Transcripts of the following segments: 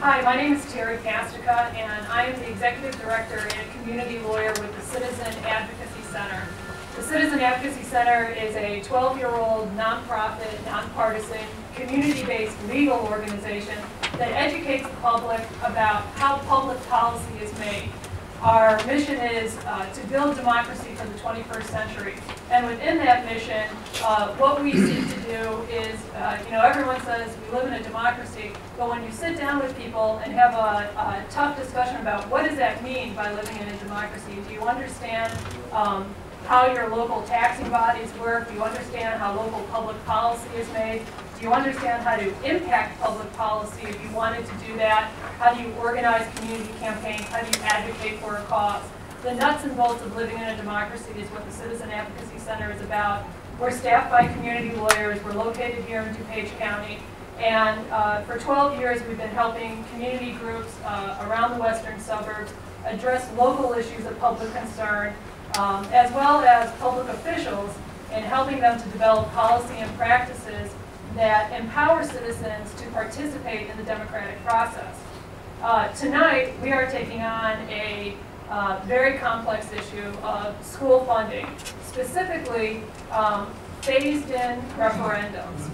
Hi, my name is Terry Castica, and I am the Executive Director and a Community Lawyer with the Citizen Advocacy Center. The Citizen Advocacy Center is a 12-year-old nonprofit, nonpartisan, community-based legal organization that educates the public about how public policy is made. Our mission is to build democracy for the 21st century. And within that mission, what we seek to do is, everyone says we live in a democracy, but when you sit down with people and have a tough discussion about what does that mean by living in a democracy, do you understand how your local taxing bodies work? Do you understand how local public policy is made? Do you understand how to impact public policy if you wanted to do that? How do you organize community campaigns? How do you advocate for a cause? The nuts and bolts of living in a democracy is what the Citizen Advocacy Center is about. We're staffed by community lawyers. We're located here in DuPage County. And for 12 years, we've been helping community groups around the western suburbs address local issues of public concern, as well as public officials, in helping them to develop policy and practices that empower citizens to participate in the democratic process. Tonight, we are taking on a very complex issue of school funding, specifically phased-in referendums.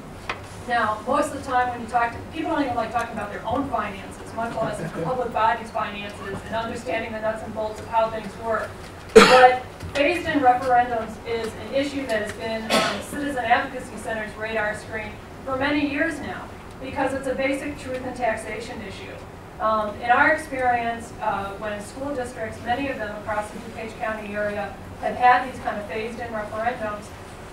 Now, most of the time when you talk to people, don't even like talking about their own finances, much less the public body's finances, and understanding the nuts and bolts of how things work. But phased-in referendums is an issue that has been on the Citizen Advocacy Center's radar screen for many years now, because it's a basic truth and taxation issue. In our experience, when school districts, many of them across the DuPage County area, have had these kind of phased-in referendums,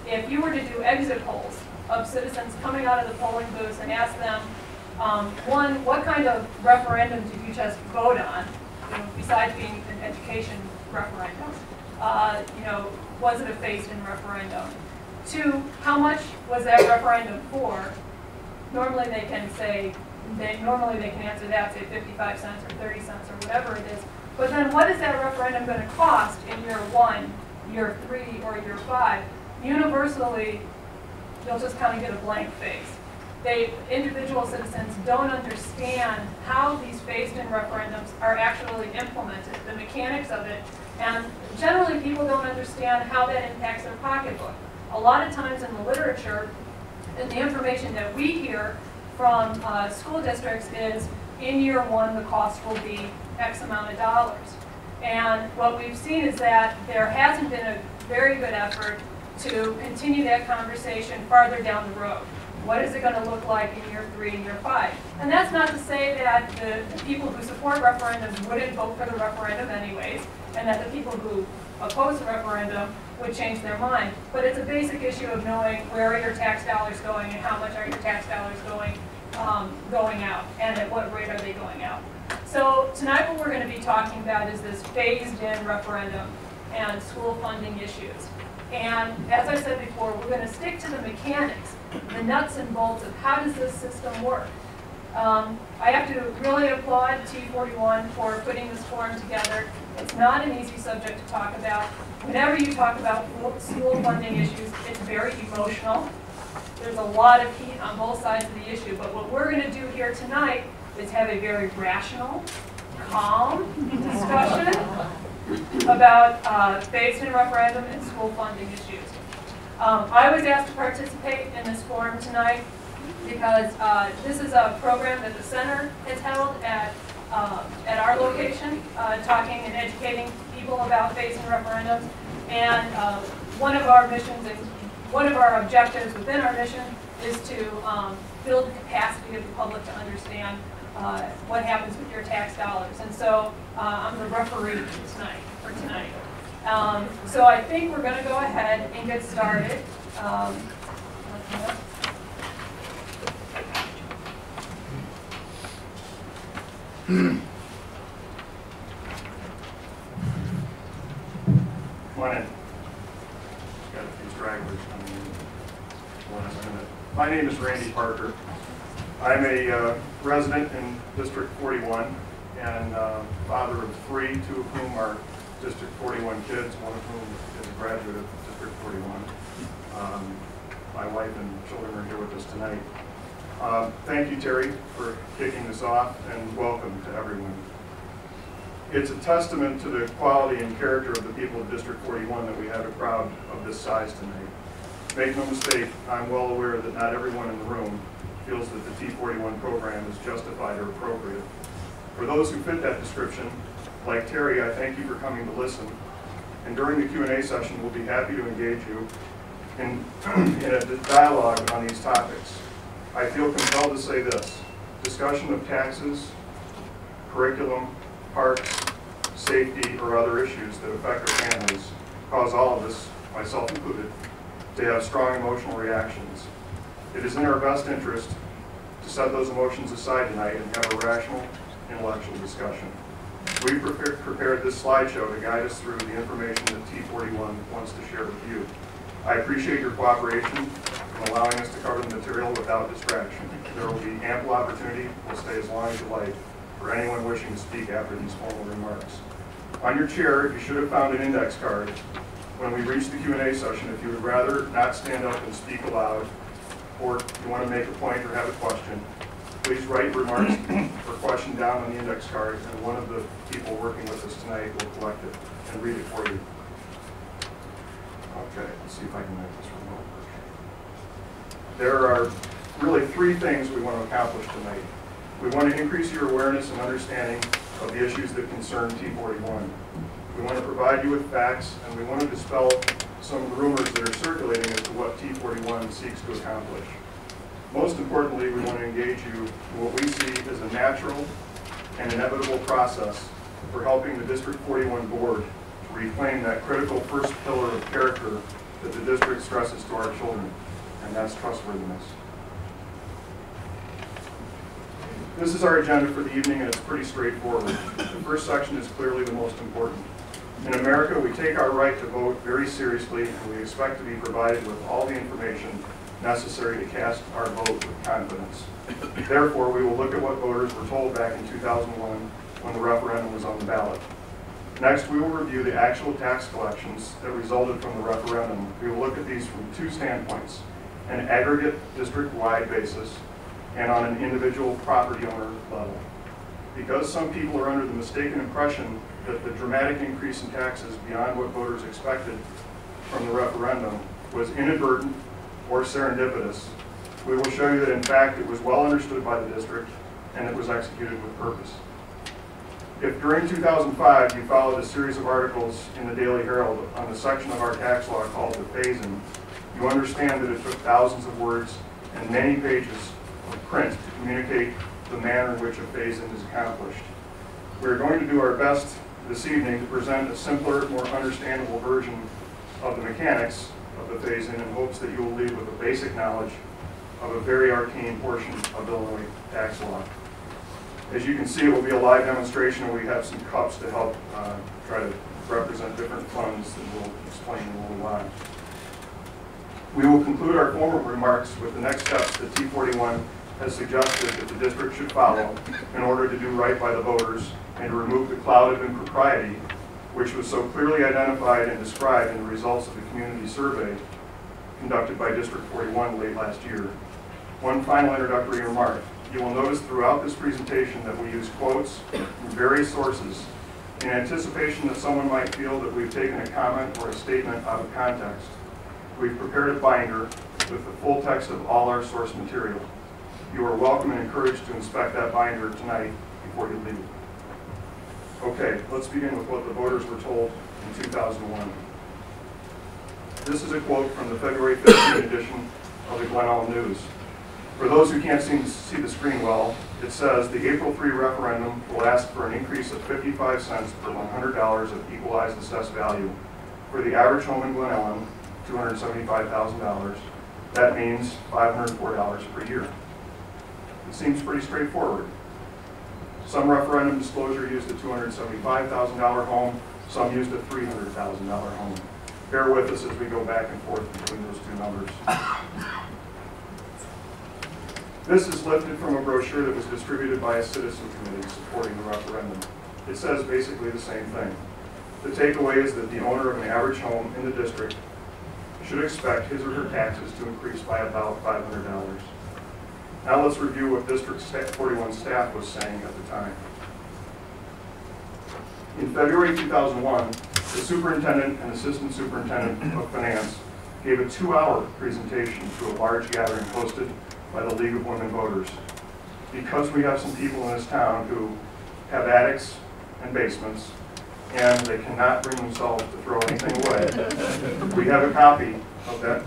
if you were to do exit polls of citizens coming out of the polling booths and ask them, one, what kind of referendum did you just vote on, besides being an education referendum? Was it a phased-in referendum? Two, how much was that referendum for? Normally they can answer that, say 55 cents or 30 cents or whatever it is. But then what is that referendum going to cost in year 1, year 3, or year 5? Universally, you'll just kind of get a blank face. Individual citizens don't understand how these phased-in referendums are actually implemented, the mechanics of it, and generally people don't understand how that impacts their pocketbook. A lot of times in the literature, and the information that we hear from school districts is, in year 1, the cost will be X amount of dollars. And what we've seen is that there hasn't been a very good effort to continue that conversation farther down the road. What is it going to look like in year 3 and year 5? And that's not to say that the people who support referendums wouldn't vote for the referendum anyways, and that the people who oppose the referendum would change their mind. But it's a basic issue of knowing where are your tax dollars going and how much are your tax dollars going out, and at what rate are they going out. So tonight what we're going to be talking about is this phased-in referendum and school funding issues. And as I said before, we're going to stick to the mechanics, the nuts and bolts of how does this system work. I have to really applaud TEE41 for putting this forum together. It's not an easy subject to talk about. Whenever you talk about school funding issues, it's very emotional. There's a lot of heat on both sides of the issue, but what we're going to do here tonight is have a very rational, calm discussion about phased-in referendum and school funding issues. I was asked to participate in this forum tonight because this is a program that the center has held at our location, talking and educating people about phased-in referendums. And one of our missions and one of our objectives within our mission is to build the capacity of the public to understand what happens with your tax dollars. And so I'm the referee tonight. So I think we're going to go ahead and get started. Come on in. Got a few stragglers coming in last minute. My name is Randy Parker. I'm a resident in District 41 and father of 3, 2 of whom are District 41 kids, one of whom is a graduate of District 41. My wife and children are here with us tonight. Thank you, Terry, for kicking this off, and welcome to everyone. It's a testament to the quality and character of the people of District 41 that we have a crowd of this size tonight. Make no mistake, I'm well aware that not everyone in the room feels that the TEE41 program is justified or appropriate. For those who fit that description, like Terry, I thank you for coming to listen. And during the Q&A session, we'll be happy to engage you in a dialogue on these topics. I feel compelled to say this: discussion of taxes, curriculum, parks, safety, or other issues that affect our families cause all of us, myself included, to have strong emotional reactions. It is in our best interest to set those emotions aside tonight and have a rational, intellectual discussion. We've prepared this slideshow to guide us through the information that TEE41 wants to share with you. I appreciate your cooperation in allowing us to cover the material without distraction. There will be ample opportunity, we'll stay as long as you like, for anyone wishing to speak after these formal remarks. On your chair, you should have found an index card. When we reach the Q&A session, if you would rather not stand up and speak aloud, or if you want to make a point or have a question, please write remarks or question down on the index card, and one of the people working with us tonight will collect it and read it for you. Okay, let's see if I can make this remote work. There are really three things we want to accomplish tonight. We want to increase your awareness and understanding of the issues that concern TEE41. We want to provide you with facts, and we want to dispel some of the rumors that are circulating as to what TEE41 seeks to accomplish. Most importantly, we want to engage you in what we see as a natural and inevitable process for helping the District 41 board to reclaim that critical first pillar of character that the district stresses to our children, and that's trustworthiness. This is our agenda for the evening, and it's pretty straightforward. The first section is clearly the most important. In America, we take our right to vote very seriously, and we expect to be provided with all the information necessary to cast our vote with confidence. Therefore, we will look at what voters were told back in 2001 when the referendum was on the ballot. Next, we will review the actual tax collections that resulted from the referendum. We will look at these from two standpoints: an aggregate district-wide basis and on an individual property owner level. Because some people are under the mistaken impression that the dramatic increase in taxes beyond what voters expected from the referendum was inadvertent or serendipitous, we will show you that in fact it was well understood by the district and it was executed with purpose. If during 2005 you followed a series of articles in the Daily Herald on the section of our tax law called the phase-in, you understand that it took thousands of words and many pages of print to communicate the manner in which a phase-in is accomplished. We're going to do our best this evening to present a simpler, more understandable version of the mechanics of the phase-in in hopes that you will leave with a basic knowledge of a very arcane portion of Illinois tax law. As you can see, it will be a live demonstration, and we have some cups to help try to represent different funds that we'll explain in a little while. We will conclude our formal remarks with the next steps that TEE41 has suggested that the district should follow in order to do right by the voters and to remove the cloud of impropriety, which was so clearly identified and described in the results of the community survey conducted by District 41 late last year. One final introductory remark. You will notice throughout this presentation that we use quotes from various sources in anticipation that someone might feel that we've taken a comment or a statement out of context. We've prepared a binder with the full text of all our source material. You are welcome and encouraged to inspect that binder tonight before you leave. Okay, let's begin with what the voters were told in 2001. This is a quote from the February 15 edition of the Glen Ellyn News. For those who can't see the screen well, it says the April 3 referendum will ask for an increase of 55 cents per $100 of equalized assessed value. For the average home in Glen Ellyn, $275,000, that means $504 per year. It seems pretty straightforward. Some referendum disclosure used a $275,000 home, some used a $300,000 home. Bear with us as we go back and forth between those two numbers. This is lifted from a brochure that was distributed by a citizen committee supporting the referendum. It says basically the same thing. The takeaway is that the owner of an average home in the district should expect his or her taxes to increase by about $500. Now let's review what District 41 staff was saying at the time. In February 2001, the superintendent and assistant superintendent of finance gave a 2-hour presentation to a large gathering hosted by the League of Women Voters. Because we have some people in this town who have attics and basements, and they cannot bring themselves to throw anything away, we have a copy of that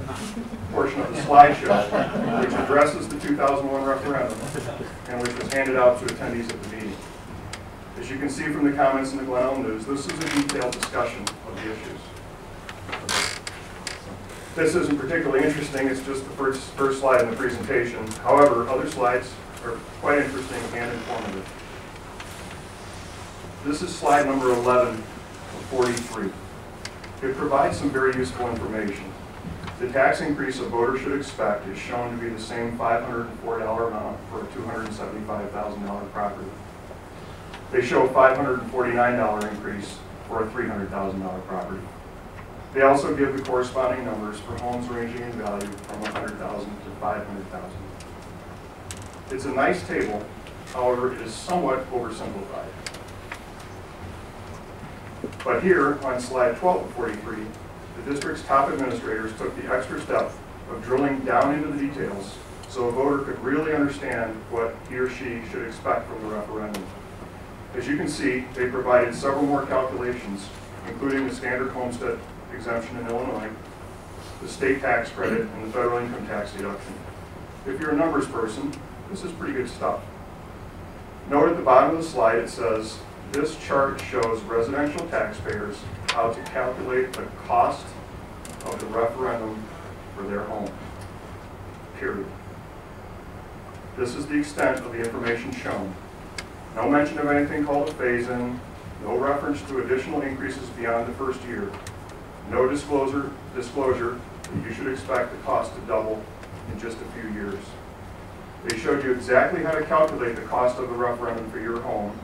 portion of the slideshow which addresses the 2001 referendum and which was handed out to attendees at the meeting. As you can see from the comments in the Glen Elm News, this is a detailed discussion of the issues. This isn't particularly interesting, it's just the first slide in the presentation. However, other slides are quite interesting and informative. This is slide number 11 of 43. It provides some very useful information. The tax increase a voter should expect is shown to be the same $504 amount for a $275,000 property. They show a $549 increase for a $300,000 property. They also give the corresponding numbers for homes ranging in value from $100,000 to $500,000. It's a nice table, however, it is somewhat oversimplified. But here, on slide 12 of 43, the district's top administrators took the extra step of drilling down into the details so a voter could really understand what he or she should expect from the referendum. As you can see, they provided several more calculations, including the standard homestead exemption in Illinois, the state tax credit, and the federal income tax deduction. If you're a numbers person, this is pretty good stuff. Note at the bottom of the slide it says, this chart shows residential taxpayers how to calculate the cost of the referendum for their home, period. This is the extent of the information shown. No mention of anything called a phase-in, no reference to additional increases beyond the first year, no disclosure that you should expect the cost to double in just a few years. They showed you exactly how to calculate the cost of the referendum for your home,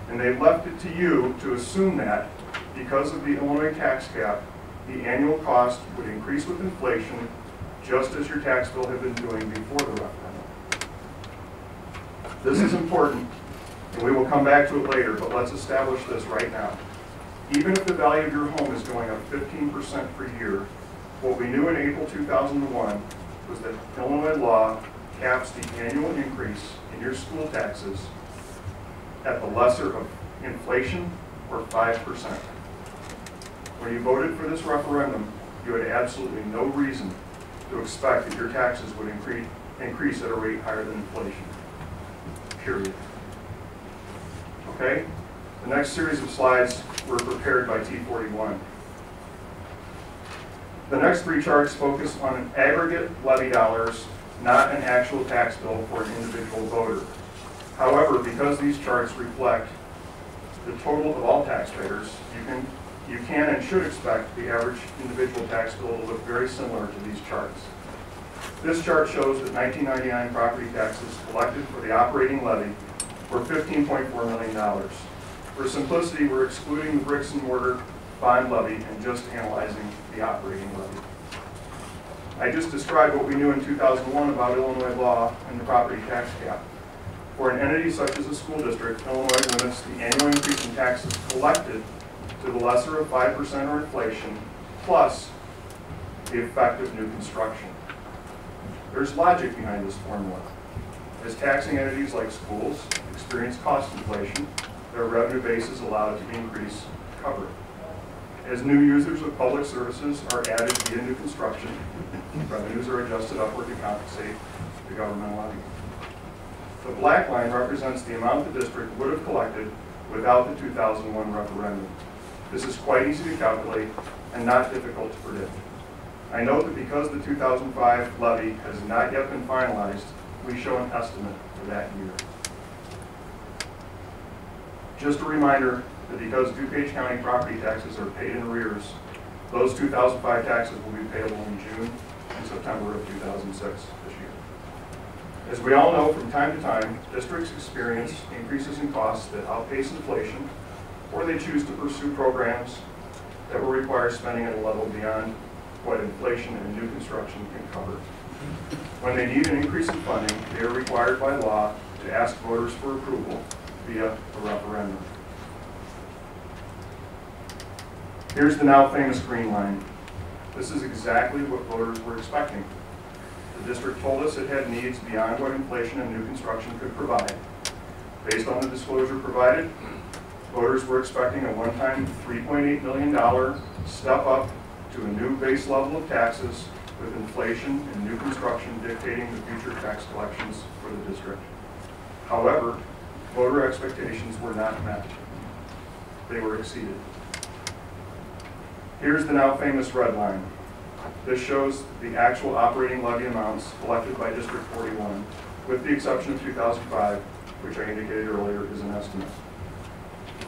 and they left it to you to assume that because of the Illinois tax cap, the annual cost would increase with inflation just as your tax bill had been doing before the referendum. This is important, and we will come back to it later, but let's establish this right now. Even if the value of your home is going up 15% per year, what we knew in April 2001 was that Illinois law caps the annual increase in your school taxes at the lesser of inflation or 5%. When you voted for this referendum, you had absolutely no reason to expect that your taxes would increase at a rate higher than inflation, period. Okay? The next series of slides were prepared by TEE41. The next three charts focus on an aggregate levy dollars, not an actual tax bill for an individual voter. However, because these charts reflect the total of all taxpayers, you can and should expect the average individual tax bill to look very similar to these charts. This chart shows that 1999 property taxes collected for the operating levy were $15.4 million. For simplicity, we're excluding the bricks and mortar bond levy and just analyzing the operating levy. I just described what we knew in 2001 about Illinois law and the property tax cap. For an entity such as a school district, Illinois limits the annual increase in taxes collected to the lesser of 5% or inflation, plus the effect of new construction. There's logic behind this formula. As taxing entities like schools experience cost inflation, their revenue base is allowed to increase to cover it. As new users of public services are added via new construction, revenues are adjusted upward to compensate the government levy. The black line represents the amount the district would have collected without the 2001 referendum. This is quite easy to calculate and not difficult to predict. I note that because the 2005 levy has not yet been finalized, we show an estimate for that year. Just a reminder that because DuPage County property taxes are paid in arrears, those 2005 taxes will be payable in June and September of 2006 this year. As we all know, from time to time, districts experience increases in costs that outpace inflation, or they choose to pursue programs that will require spending at a level beyond what inflation and new construction can cover. When they need an increase in funding, they are required by law to ask voters for approval via a referendum. Here's the now famous green line. This is exactly what voters were expecting. The district told us it had needs beyond what inflation and new construction could provide. Based on the disclosure provided, voters were expecting a one-time $3.8 million step up to a new base level of taxes, with inflation and new construction dictating the future tax collections for the district. However, voter expectations were not met. They were exceeded. Here's the now famous red line. This shows the actual operating levy amounts collected by District 41, with the exception of 2005, which I indicated earlier is an estimate.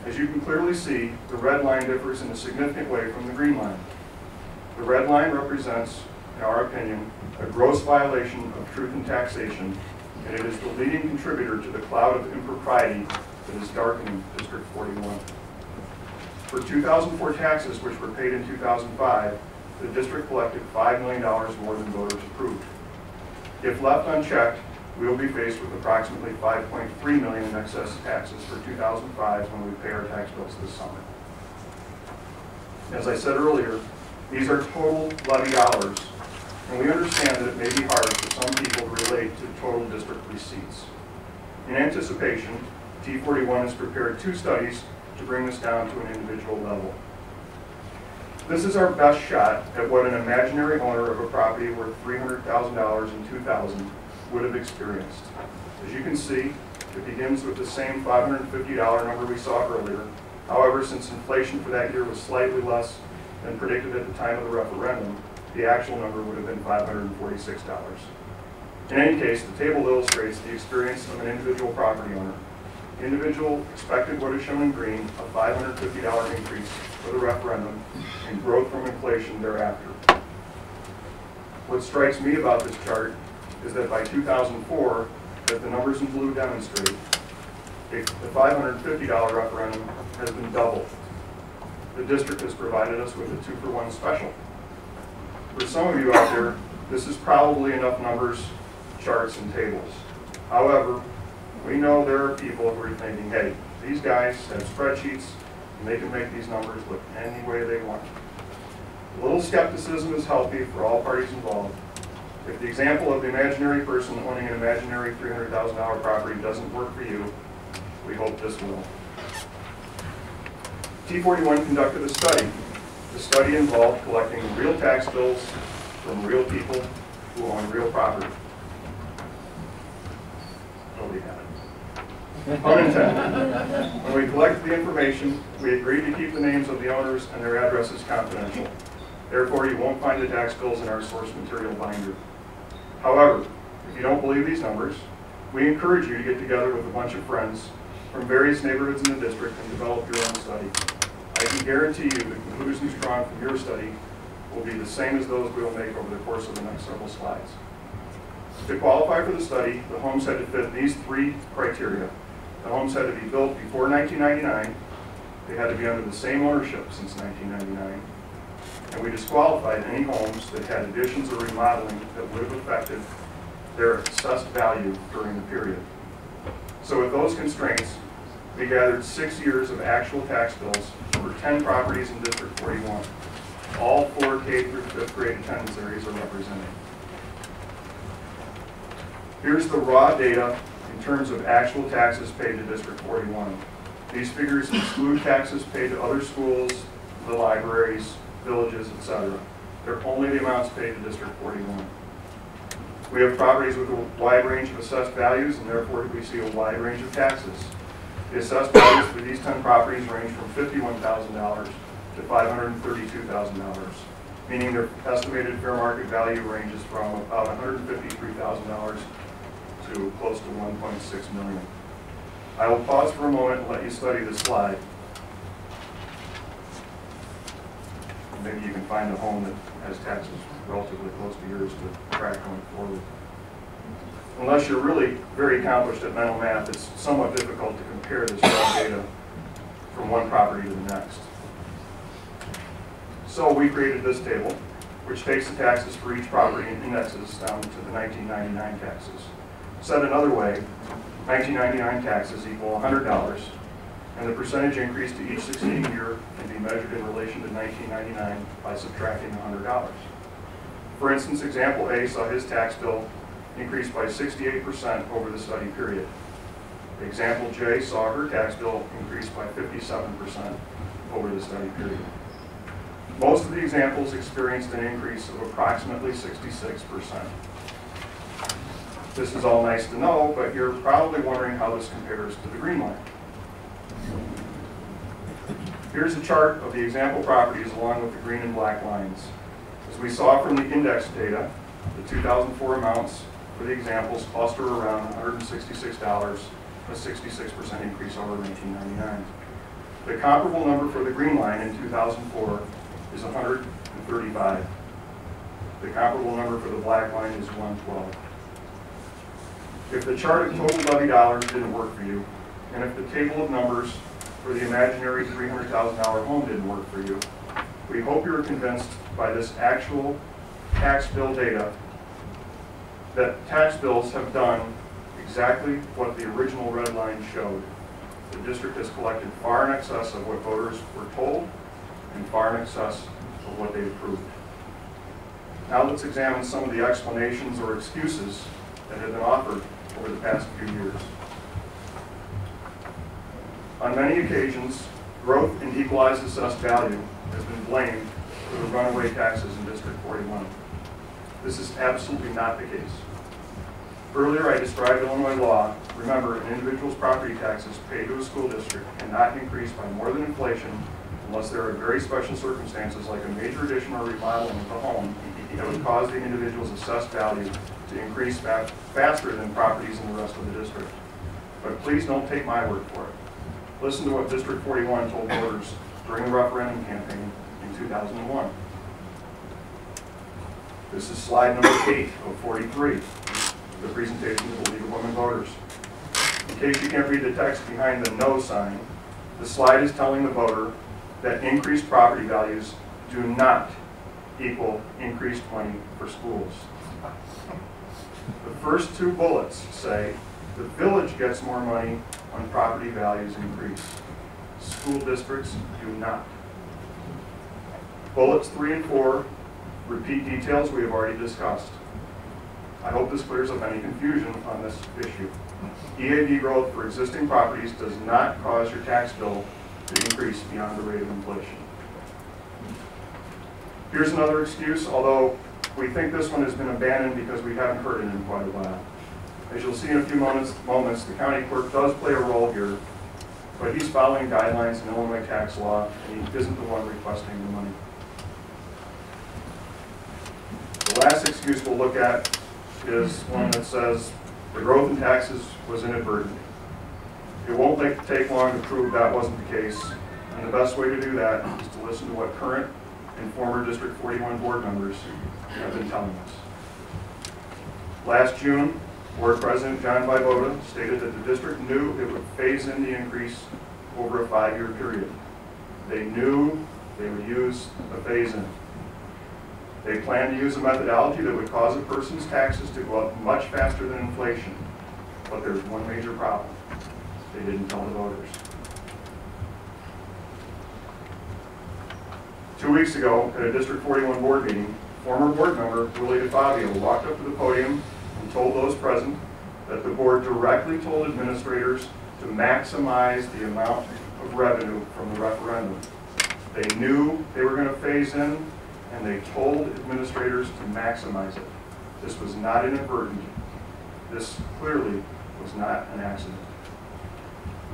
As you can clearly see, the red line differs in a significant way from the green line. The red line represents, in our opinion, a gross violation of truth in taxation, and it is the leading contributor to the cloud of impropriety that is darkening District 41. For 2004 taxes, which were paid in 2005, the district collected $5 million more than voters approved. If left unchecked, we will be faced with approximately $5.3 million in excess taxes for 2005 when we pay our tax bills this summer. As I said earlier, these are total levy dollars, and we understand that it may be hard for some people to relate to total district receipts. In anticipation, TEE41 has prepared 2 studies to bring this down to an individual level. This is our best shot at what an imaginary owner of a property worth $300,000 in 2000 would have experienced. As you can see, it begins with the same $550 number we saw earlier. However, since inflation for that year was slightly less than predicted at the time of the referendum, the actual number would have been $546. In any case, the table illustrates the experience of an individual property owner. The individual expected what is shown in green, a $550 increase for the referendum and growth from inflation thereafter. What strikes me about this chart is that by 2004, that the numbers in blue demonstrate, the $550 referendum has been doubled. The district has provided us with a 2-for-1 special. For some of you out there, this is probably enough numbers, charts, and tables. However, we know there are people who are thinking, hey, these guys have spreadsheets and they can make these numbers look any way they want. A little skepticism is healthy for all parties involved. If the example of the imaginary person owning an imaginary $300,000 property doesn't work for you, we hope this will. TEE41 conducted a study. The study involved collecting real tax bills from real people who own real property. Nobody had it. Unintended. When we collected the information, we agreed to keep the names of the owners and their addresses confidential. Therefore, you won't find the tax bills in our source material binder. However, if you don't believe these numbers, we encourage you to get together with a bunch of friends from various neighborhoods in the district and develop your own study. I can guarantee you the conclusions drawn from your study will be the same as those we will make over the course of the next several slides. To qualify for the study, the homes had to fit these 3 criteria. The homes had to be built before 1999, they had to be under the same ownership since 1999, and we disqualified any homes that had additions or remodeling that would have affected their assessed value during the period. So with those constraints, we gathered 6 years of actual tax bills for 10 properties in District 41. All 4 K through 5th grade attendance areas are represented. Here's the raw data in terms of actual taxes paid to District 41. These figures exclude taxes paid to other schools, the libraries, villages, etc. They're only the amounts paid to District 41. We have properties with a wide range of assessed values, and therefore we see a wide range of taxes. The assessed values for these 10 properties range from $51,000 to $532,000, meaning their estimated fair market value ranges from about $153,000 to close to $1.6 million. I will pause for a moment and let you study this slide. Maybe you can find a home that has taxes relatively close to yours to track going forward. Unless you're really very accomplished at mental math, it's somewhat difficult to compare this raw data from one property to the next. So we created this table. which takes the taxes for each property and indexes down to the 1999 taxes. Said another way, 1999 taxes equal $100, and the percentage increase to each succeeding year can be measured in relation to 1999 by subtracting $100. For instance, example A saw his tax bill increase by 68% over the study period. Example J saw her tax bill increase by 57% over the study period. Most of the examples experienced an increase of approximately 66%. This is all nice to know, but you're probably wondering how this compares to the green line. Here's a chart of the example properties along with the green and black lines. As we saw from the index data, the 2004 amounts for the examples cluster around $166, a 66% increase over 1999. The comparable number for the green line in 2004 is 135. The comparable number for the black line is 112. If the chart of total levy dollars didn't work for you, and if the table of numbers for the imaginary $300,000 home didn't work for you, we hope you're convinced by this actual tax bill data that tax bills have done exactly what the original red line showed. The district has collected far in excess of what voters were told and far in excess of what they approved. Now let's examine some of the explanations or excuses that have been offered over the past few years. On many occasions, growth in equalized assessed value has been blamed for the runaway taxes in District 41. This is absolutely not the case. Earlier, I described Illinois law. Remember, an individual's property taxes paid to a school district cannot increase by more than inflation unless there are very special circumstances like a major addition or remodeling of the home that would cause the individual's assessed value to increase faster than properties in the rest of the district. But please don't take my word for it. Listen to what District 41 told voters during the referendum campaign in 2001. This is slide number 8 of 43, the presentation of the League of Women Voters. In case you can't read the text behind the no sign, the slide is telling the voter that increased property values do not equal increased money for schools. The first two bullets say the village gets more money when property values increase. School districts do not. Bullets 3 and 4 repeat details we have already discussed. I hope this clears up any confusion on this issue. EAV growth for existing properties does not cause your tax bill to increase beyond the rate of inflation. Here's another excuse, although we think this one has been abandoned because we haven't heard it in quite a while. As you'll see in a few moments, the county clerk does play a role here, but he's following guidelines in Illinois tax law, and he isn't the one requesting the money. The last excuse we'll look at is one that says the growth in taxes was inadvertent. It won't take long to prove that wasn't the case, and the best way to do that is to listen to what current and former District 41 board members have been telling us. Last June, Board President John Vajvoda stated that the district knew it would phase in the increase over a 5-year period. They knew they would use a phase-in. They planned to use a methodology that would cause a person's taxes to go up much faster than inflation. But there's one major problem. They didn't tell the voters. 2 weeks ago, at a District 41 board meeting, former board member Willie DeFabio walked up to the podium and told those present that the board directly told administrators to maximize the amount of revenue from the referendum. They knew they were going to phase in, and they told administrators to maximize it. This was not inadvertent. This clearly was not an accident.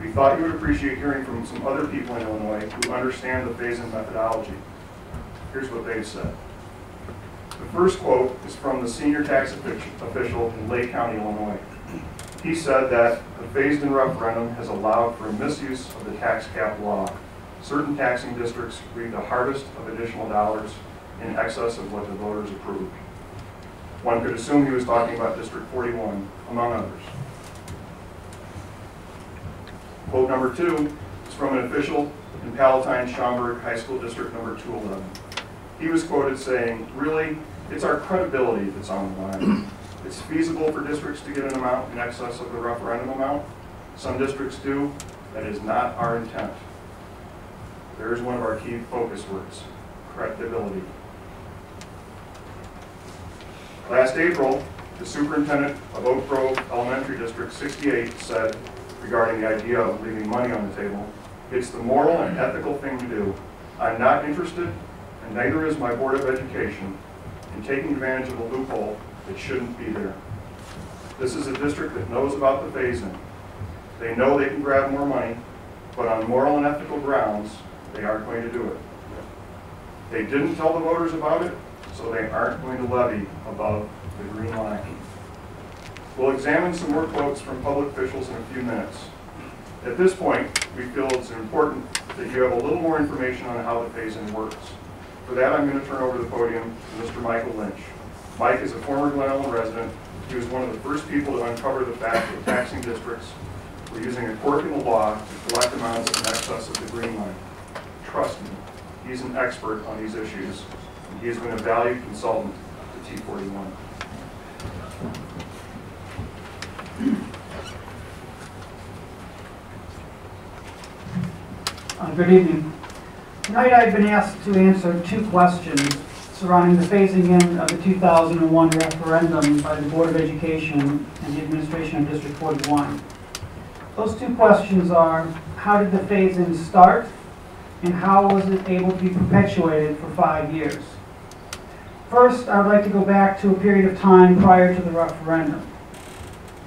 We thought you would appreciate hearing from some other people in Illinois who understand the phase-in methodology. Here's what they said. The first quote is from the senior tax official in Lake County, Illinois. He said that the phased-in referendum has allowed for a misuse of the tax cap law. Certain taxing districts reaped a harvest of additional dollars in excess of what the voters approved. One could assume he was talking about District 41, among others. Quote number 2 is from an official in Palatine Schaumburg High School District number 211. he was quoted saying, "Really, it's our credibility that's on the line. It's feasible for districts to get an amount in excess of the referendum amount. Some districts do. That is not our intent." There is one of our key focus words, credibility. Last April, the superintendent of Oak Grove Elementary District 68 said regarding the idea of leaving money on the table, "It's the moral and ethical thing to do. I'm not interested, and neither is my Board of Education, in taking advantage of a loophole that shouldn't be there. This is a district that knows about the phase-in. They know they can grab more money, but on moral and ethical grounds, they aren't going to do it. They didn't tell the voters about it, so they aren't going to levy above the green line." We'll examine some more quotes from public officials in a few minutes. At this point, we feel it's important that you have a little more information on how the phase-in works. For that, I'm going to turn over the podium to Mr. Michael Lynch. Mike is a former Glen Ellen resident. He was one of the first people to uncover the fact that taxing districts were using a quirk in the law to collect amounts in excess of the green line. Trust me, he's an expert on these issues, and he has been a valued consultant to TEE41. Good evening. Tonight I've been asked to answer two questions surrounding the phasing in of the 2001 referendum by the Board of Education and the administration of District 41. Those two questions are, how did the phase-in start, and how was it able to be perpetuated for 5 years? First, I would like to go back to a period of time prior to the referendum.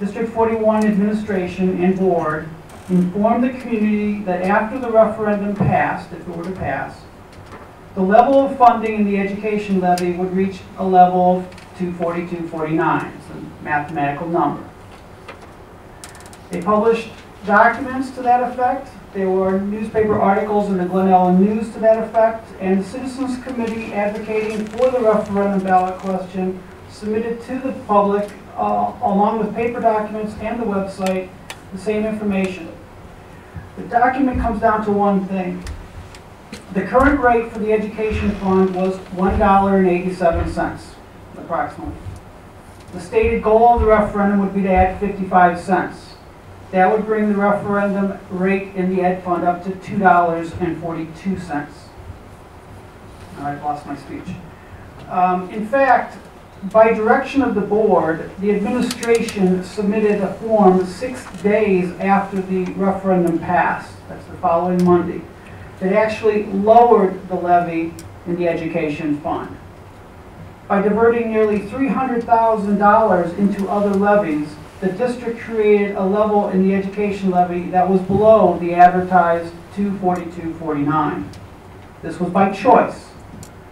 District 41 administration and board informed the community that after the referendum passed, if it were to pass, the level of funding in the education levy would reach a level of 242.49. It's a mathematical number. They published documents to that effect. There were newspaper articles in the Glen Ellen News to that effect, and the Citizens Committee advocating for the referendum ballot question submitted to the public, along with paper documents and the website, the same information. The document comes down to one thing. The current rate for the education fund was $1.87, approximately. The stated goal of the referendum would be to add 55 cents. That would bring the referendum rate in the ed fund up to $2.42. I've lost my speech. In fact, by direction of the board, the administration submitted a form 6 days after the referendum passed, that's the following Monday, that actually lowered the levy in the education fund. By diverting nearly $300,000 into other levies, the district created a level in the education levy that was below the advertised $242.49. This was by choice.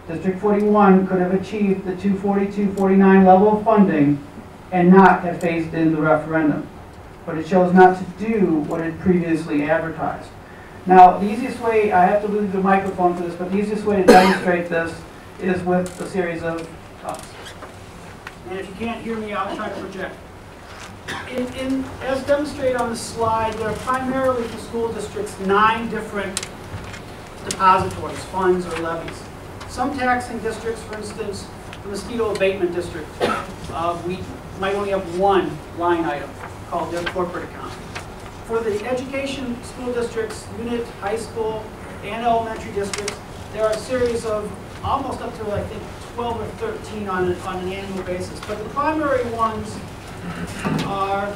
District 41 could have achieved the $242.49 level of funding and not have phased in the referendum, but it chose not to do what it previously advertised. Now, the easiest way, I have to lose the microphone for this, but the easiest way to demonstrate this is with a series of cups. And if you can't hear me, I'll try to project. As demonstrated on the slide, there are primarily for school districts 9 different depositories, funds, or levies. Some taxing districts, for instance, the mosquito abatement district, we might only have one line item called their corporate account. For the education school districts, unit, high school, and elementary districts, there are a series of almost up to, I think, 12 or 13 on an annual basis. But the primary ones are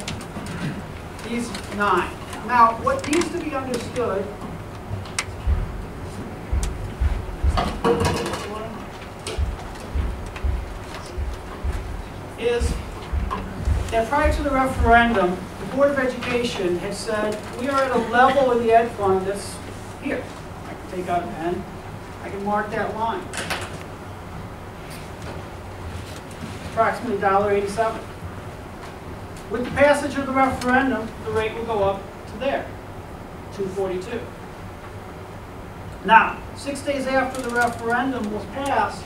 these 9. Now, what needs to be understood is that prior to the referendum, the Board of Education had said, we are at a level in the ed fund that's here. I can take out a pen. I can mark that line. Approximately $1.87. With the passage of the referendum, the rate will go up to there, $2.42. Now, 6 days after the referendum was passed,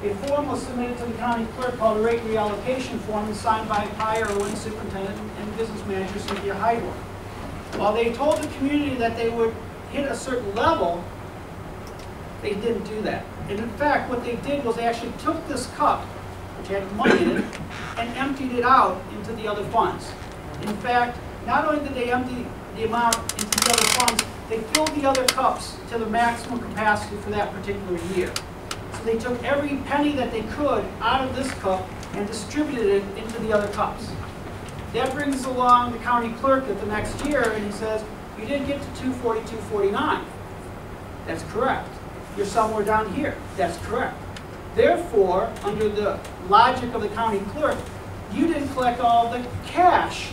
a form was submitted to the county clerk called a rate reallocation form and signed by prior Irwin superintendent and business manager Cynthia Heidler. While they told the community that they would hit a certain level, they didn't do that. And in fact, what they did was they actually took this cup, which had money in it, and emptied it out into the other funds. In fact, not only did they empty the amount into the other funds, they filled the other cups to the maximum capacity for that particular year. So they took every penny that they could out of this cup and distributed it into the other cups. That brings along the county clerk at the next year, and he says, you didn't get to 242.49. That's correct. You're somewhere down here. That's correct. Therefore, under the logic of the county clerk, you didn't collect all the cash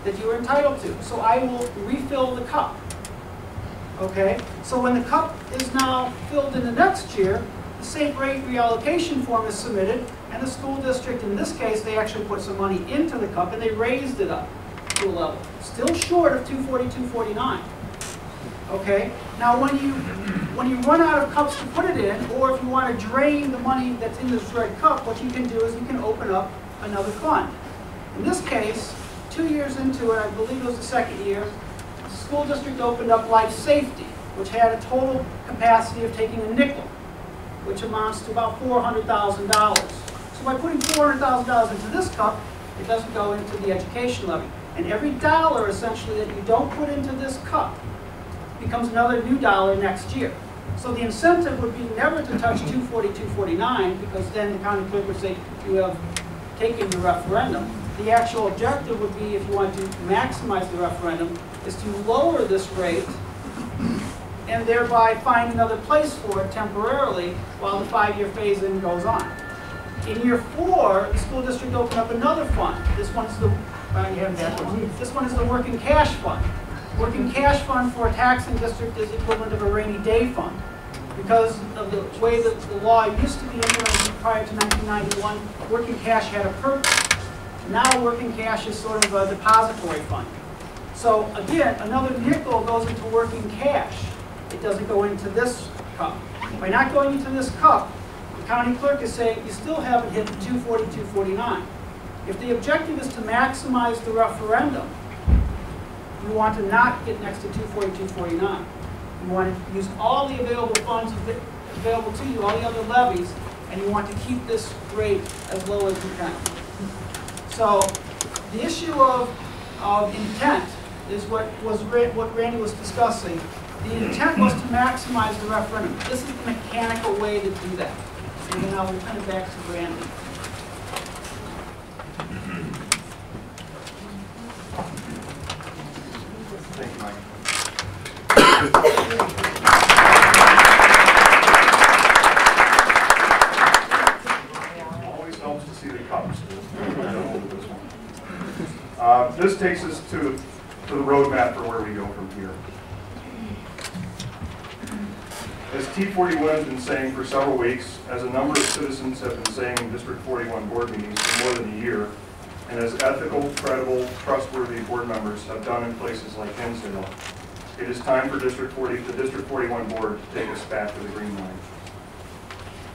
that you were entitled to. So I will refill the cup. Okay? So when the cup is now filled in the next year, the safe rate reallocation form is submitted, and the school district, in this case, they actually put some money into the cup and they raised it up to a level. Still short of 242.49. Okay? Now when you run out of cups to put it in, or if you want to drain the money that's in this red cup, what you can do is you can open up another fund. In this case, 2 years into it, I believe it was the second year, the school district opened up life safety, which had a total capacity of taking a nickel, which amounts to about $400,000. So by putting $400,000 into this cup, it doesn't go into the education levy. And every dollar, essentially, that you don't put into this cup becomes another new dollar next year. So the incentive would be never to touch 242.49, because then the county clerk would say you have taken the referendum. The actual objective would be, if you want to maximize the referendum, is to lower this rate and thereby find another place for it temporarily while the 5-year phase-in goes on. In year 4, the school district opened up another fund. This one's the this one is the working cash fund. Working cash fund for a taxing district is equivalent of a rainy day fund. Because of the way that the law used to be implemented prior to 1991, working cash had a purpose. Now working cash is sort of a depository fund. So again, another nickel goes into working cash. It doesn't go into this cup. By not going into this cup, the county clerk is saying you still haven't hit the 242.49. If the objective is to maximize the referendum, you want to not get next to 242.49. You want to use all the available funds available to you, all the other levies, and you want to keep this rate as low as you can. So the issue of intent is what Randy was discussing. The intent was to maximize the referendum. This is the mechanical way to do that. So now we'll turn it back to Randy. Thank you, Mike. Always helps to see the cups. This takes us to the roadmap for where we go from here. As TEE41 has been saying for several weeks, as a number of citizens have been saying in District 41 board meetings for more than a year, and as ethical, credible, trustworthy board members have done in places like Hinsdale, it is time for the District 41 board to take us back to the green line.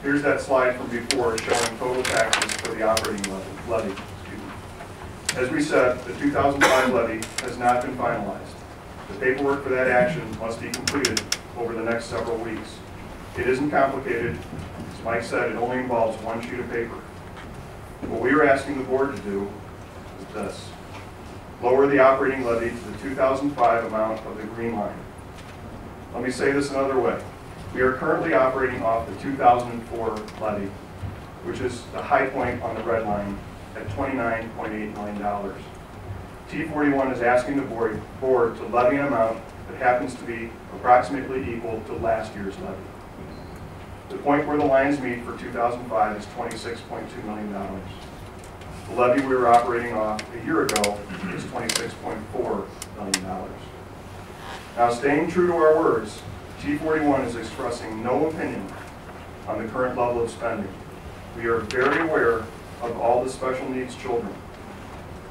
Here's that slide from before showing total taxes for the operating levy. As we said, the 2005 levy has not been finalized. The paperwork for that action must be completed over the next several weeks. It isn't complicated. As Mike said, it only involves one sheet of paper. What we are asking the board to do is this: lower the operating levy to the 2005 amount of the green line. Let me say this another way. We are currently operating off the 2004 levy, which is the high point on the red line at $29.8 million. TEE41 is asking the board to levy an amount that happens to be approximately equal to last year's levy. The point where the lines meet for 2005 is $26.2 million. The levy we were operating off a year ago is $26.4 million. Now, staying true to our words, TEE41 is expressing no opinion on the current level of spending. We are very aware of all the special needs children.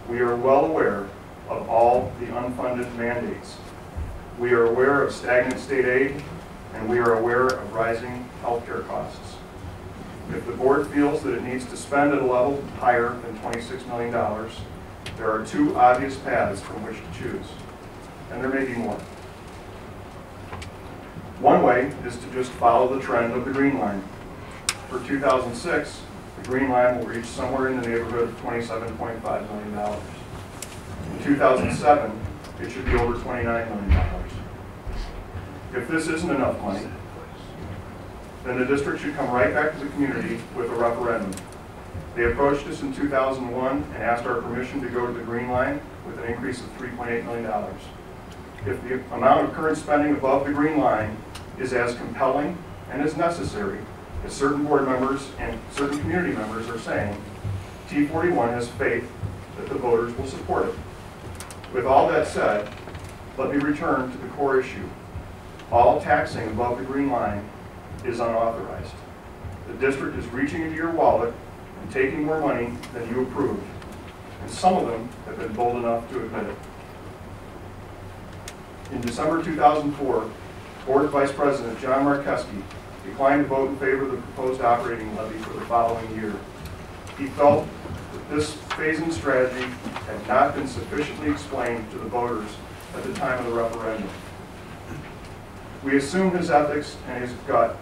We are well aware of all the unfunded mandates. We are aware of stagnant state aid, and we are aware of rising healthcare costs. If the board feels that it needs to spend at a level higher than $26 million, there are two obvious paths from which to choose, and there may be more. One way is to just follow the trend of the green line. For 2006, the green line will reach somewhere in the neighborhood of $27.5 million. In 2007, it should be over $29 million. If this isn't enough money, then the district should come right back to the community with a referendum. They approached us in 2001 and asked our permission to go to the green line with an increase of $3.8 million. If the amount of current spending above the green line is as compelling and as necessary as certain board members and certain community members are saying, TEE41 has faith that the voters will support it. With all that said, let me return to the core issue. All taxing above the green line is unauthorized. The district is reaching into your wallet and taking more money than you approved, and some of them have been bold enough to admit it. In December 2004, Board Vice President John Markeski declined to vote in favor of the proposed operating levy for the following year. He felt that this phasing strategy had not been sufficiently explained to the voters at the time of the referendum. We assume his ethics and his gut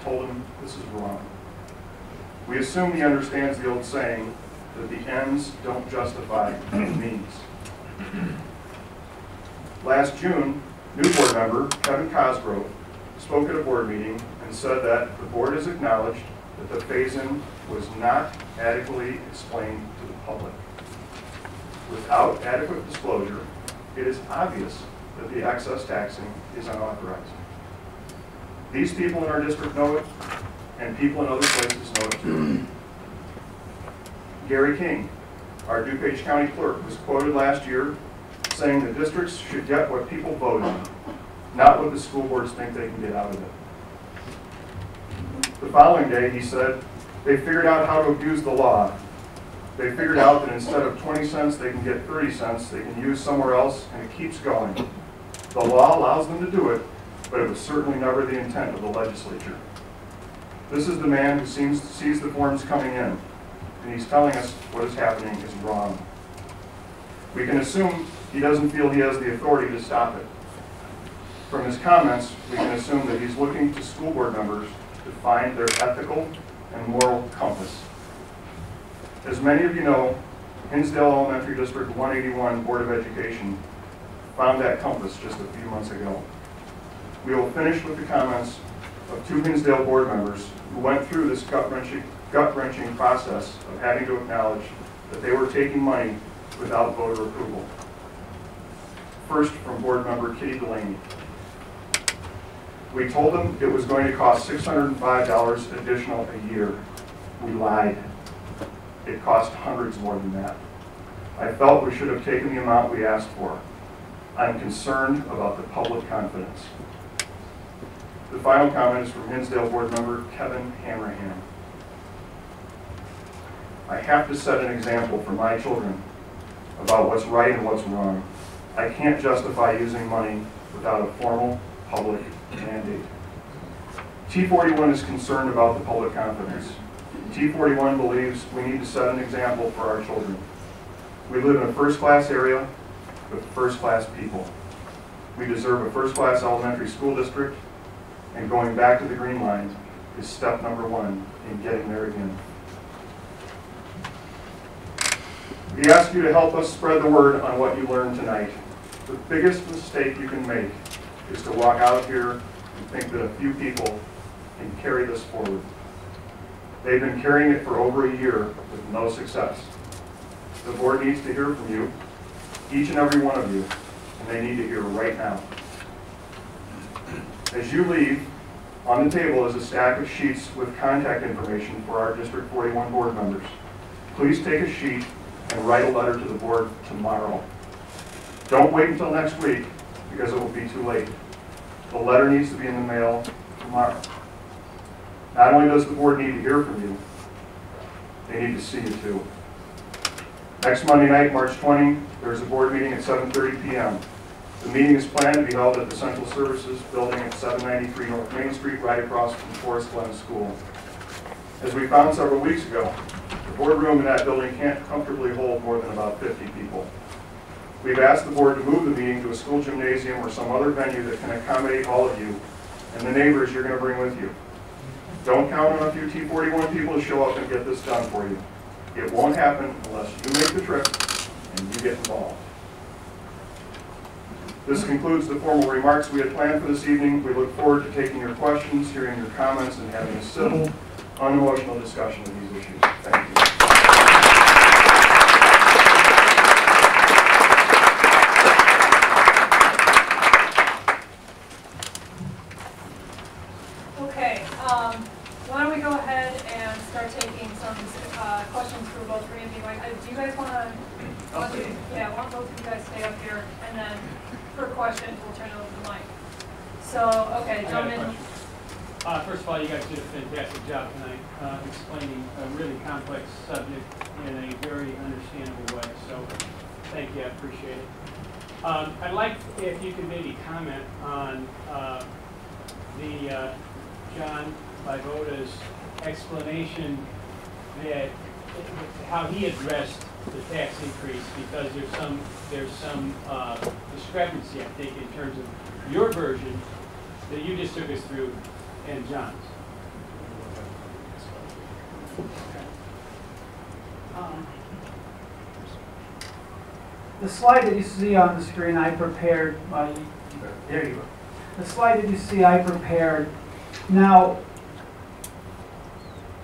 told him this is wrong. We assume he understands the old saying that the ends don't justify the means. Last June, new board member Kevin Cosgrove spoke at a board meeting and said that the board has acknowledged that the phase-in was not adequately explained to the public. Without adequate disclosure, it is obvious that the excess taxing is unauthorized. These people in our district know it, and people in other places know it too. Gary King, our DuPage County clerk, was quoted last year saying the districts should get what people voted, not what the school boards think they can get out of it. The following day, he said, they figured out how to abuse the law. They figured out that instead of 20 cents, they can get 30 cents, they can use somewhere else, and it keeps going. The law allows them to do it, but it was certainly never the intent of the legislature. This is the man who sees the forms coming in, and he's telling us what is happening is wrong. We can assume he doesn't feel he has the authority to stop it. From his comments, we can assume that he's looking to school board members to find their ethical and moral compass. As many of you know, Hinsdale Elementary District 181 Board of Education found that compass just a few months ago. We will finish with the comments of two Hinsdale board members who went through this gut-wrenching process of having to acknowledge that they were taking money without voter approval. First, from board member Kitty Delaney. We told them it was going to cost $605 additional a year. We lied. It cost hundreds more than that. I felt we should have taken the amount we asked for. I'm concerned about the public confidence. The final comment is from Hinsdale board member Kevin Hanrahan. I have to set an example for my children about what's right and what's wrong. I can't justify using money without a formal public mandate. TEE41 is concerned about the public confidence. TEE41 believes we need to set an example for our children. We live in a first-class area with first-class people. We deserve a first-class elementary school district, and going back to the green line is step number one in getting there again. We ask you to help us spread the word on what you learned tonight. The biggest mistake you can make is to walk out of here and think that a few people can carry this forward. They've been carrying it for over a year with no success. The board needs to hear from you, each and every one of you, and they need to hear right now. As you leave, on the table is a stack of sheets with contact information for our District 41 board members. Please take a sheet and write a letter to the board tomorrow. Don't wait until next week because it will be too late. The letter needs to be in the mail tomorrow. Not only does the board need to hear from you, they need to see you too. Next Monday night, March 20, there's a board meeting at 7:30 p.m. The meeting is planned to be held at the Central Services Building at 793 North Main Street, right across from Forest Glen School. As we found several weeks ago, the boardroom in that building can't comfortably hold more than about 50 people. We've asked the board to move the meeting to a school gymnasium or some other venue that can accommodate all of you and the neighbors you're going to bring with you. Don't count on a few T41 people to show up and get this done for you. It won't happen unless you make the trip and you get involved. This concludes the formal remarks we had planned for this evening. We look forward to taking your questions, hearing your comments, and having a civil, unemotional discussion of these issues. Thank you. Okay, why don't we go ahead and start taking some questions for both Randy and Mike. Do you guys want to? Yeah, why don't both of you guys stay up here, and then for questions we'll turn it over to Mike. So, okay, gentlemen. First of all, you guys did a fantastic job tonight explaining a really complex subject in a very understandable way. So, thank you, I appreciate it. I'd like if you could maybe comment on the John Vivoda's explanation that how he addressed the tax increase, because there's some discrepancy, I think, in terms of your version that you just took us through and John's. The slide that you see on the screen, I prepared. There you go. The slide that you see, I prepared. Now,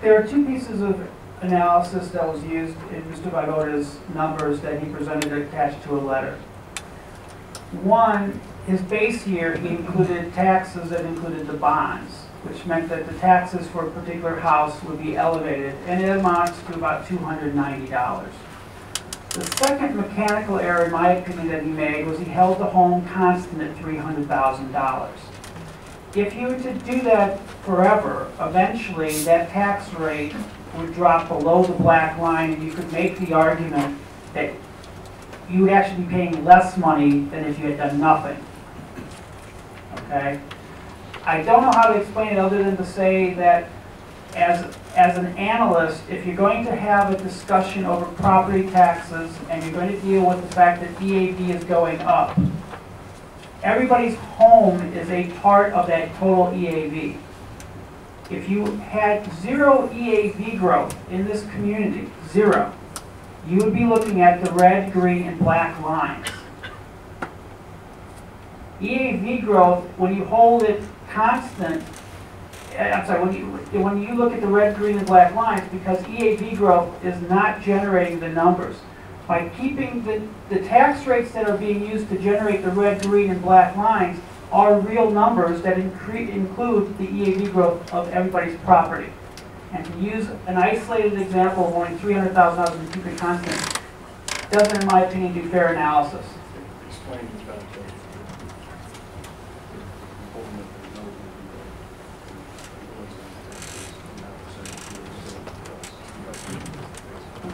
there are two pieces of analysis that was used in Mr. Vivoda's numbers that he presented attached to a letter. One, his base year, he included taxes that included the bonds, which meant that the taxes for a particular house would be elevated, and it amounts to about $290. The second mechanical error, in my opinion, that he made was he held the home constant at $300,000. If you were to do that forever, eventually that tax rate would drop below the black line, and you could make the argument that you would actually be paying less money than if you had done nothing. Okay? I don't know how to explain it other than to say that as an analyst, if you're going to have a discussion over property taxes and you're going to deal with the fact that EAV is going up, everybody's home is a part of that total EAV. If you had zero EAV growth in this community, zero, you would be looking at the red, green, and black lines. EAV growth, when you hold it constant, when you look at the red, green, and black lines, because EAV growth is not generating the numbers. By keeping the tax rates that are being used to generate the red, green, and black lines are real numbers that include the EAV growth of everybody's property. And to use an isolated example of only $300,000 and keep it constant doesn't, in my opinion, do fair analysis. Explain that.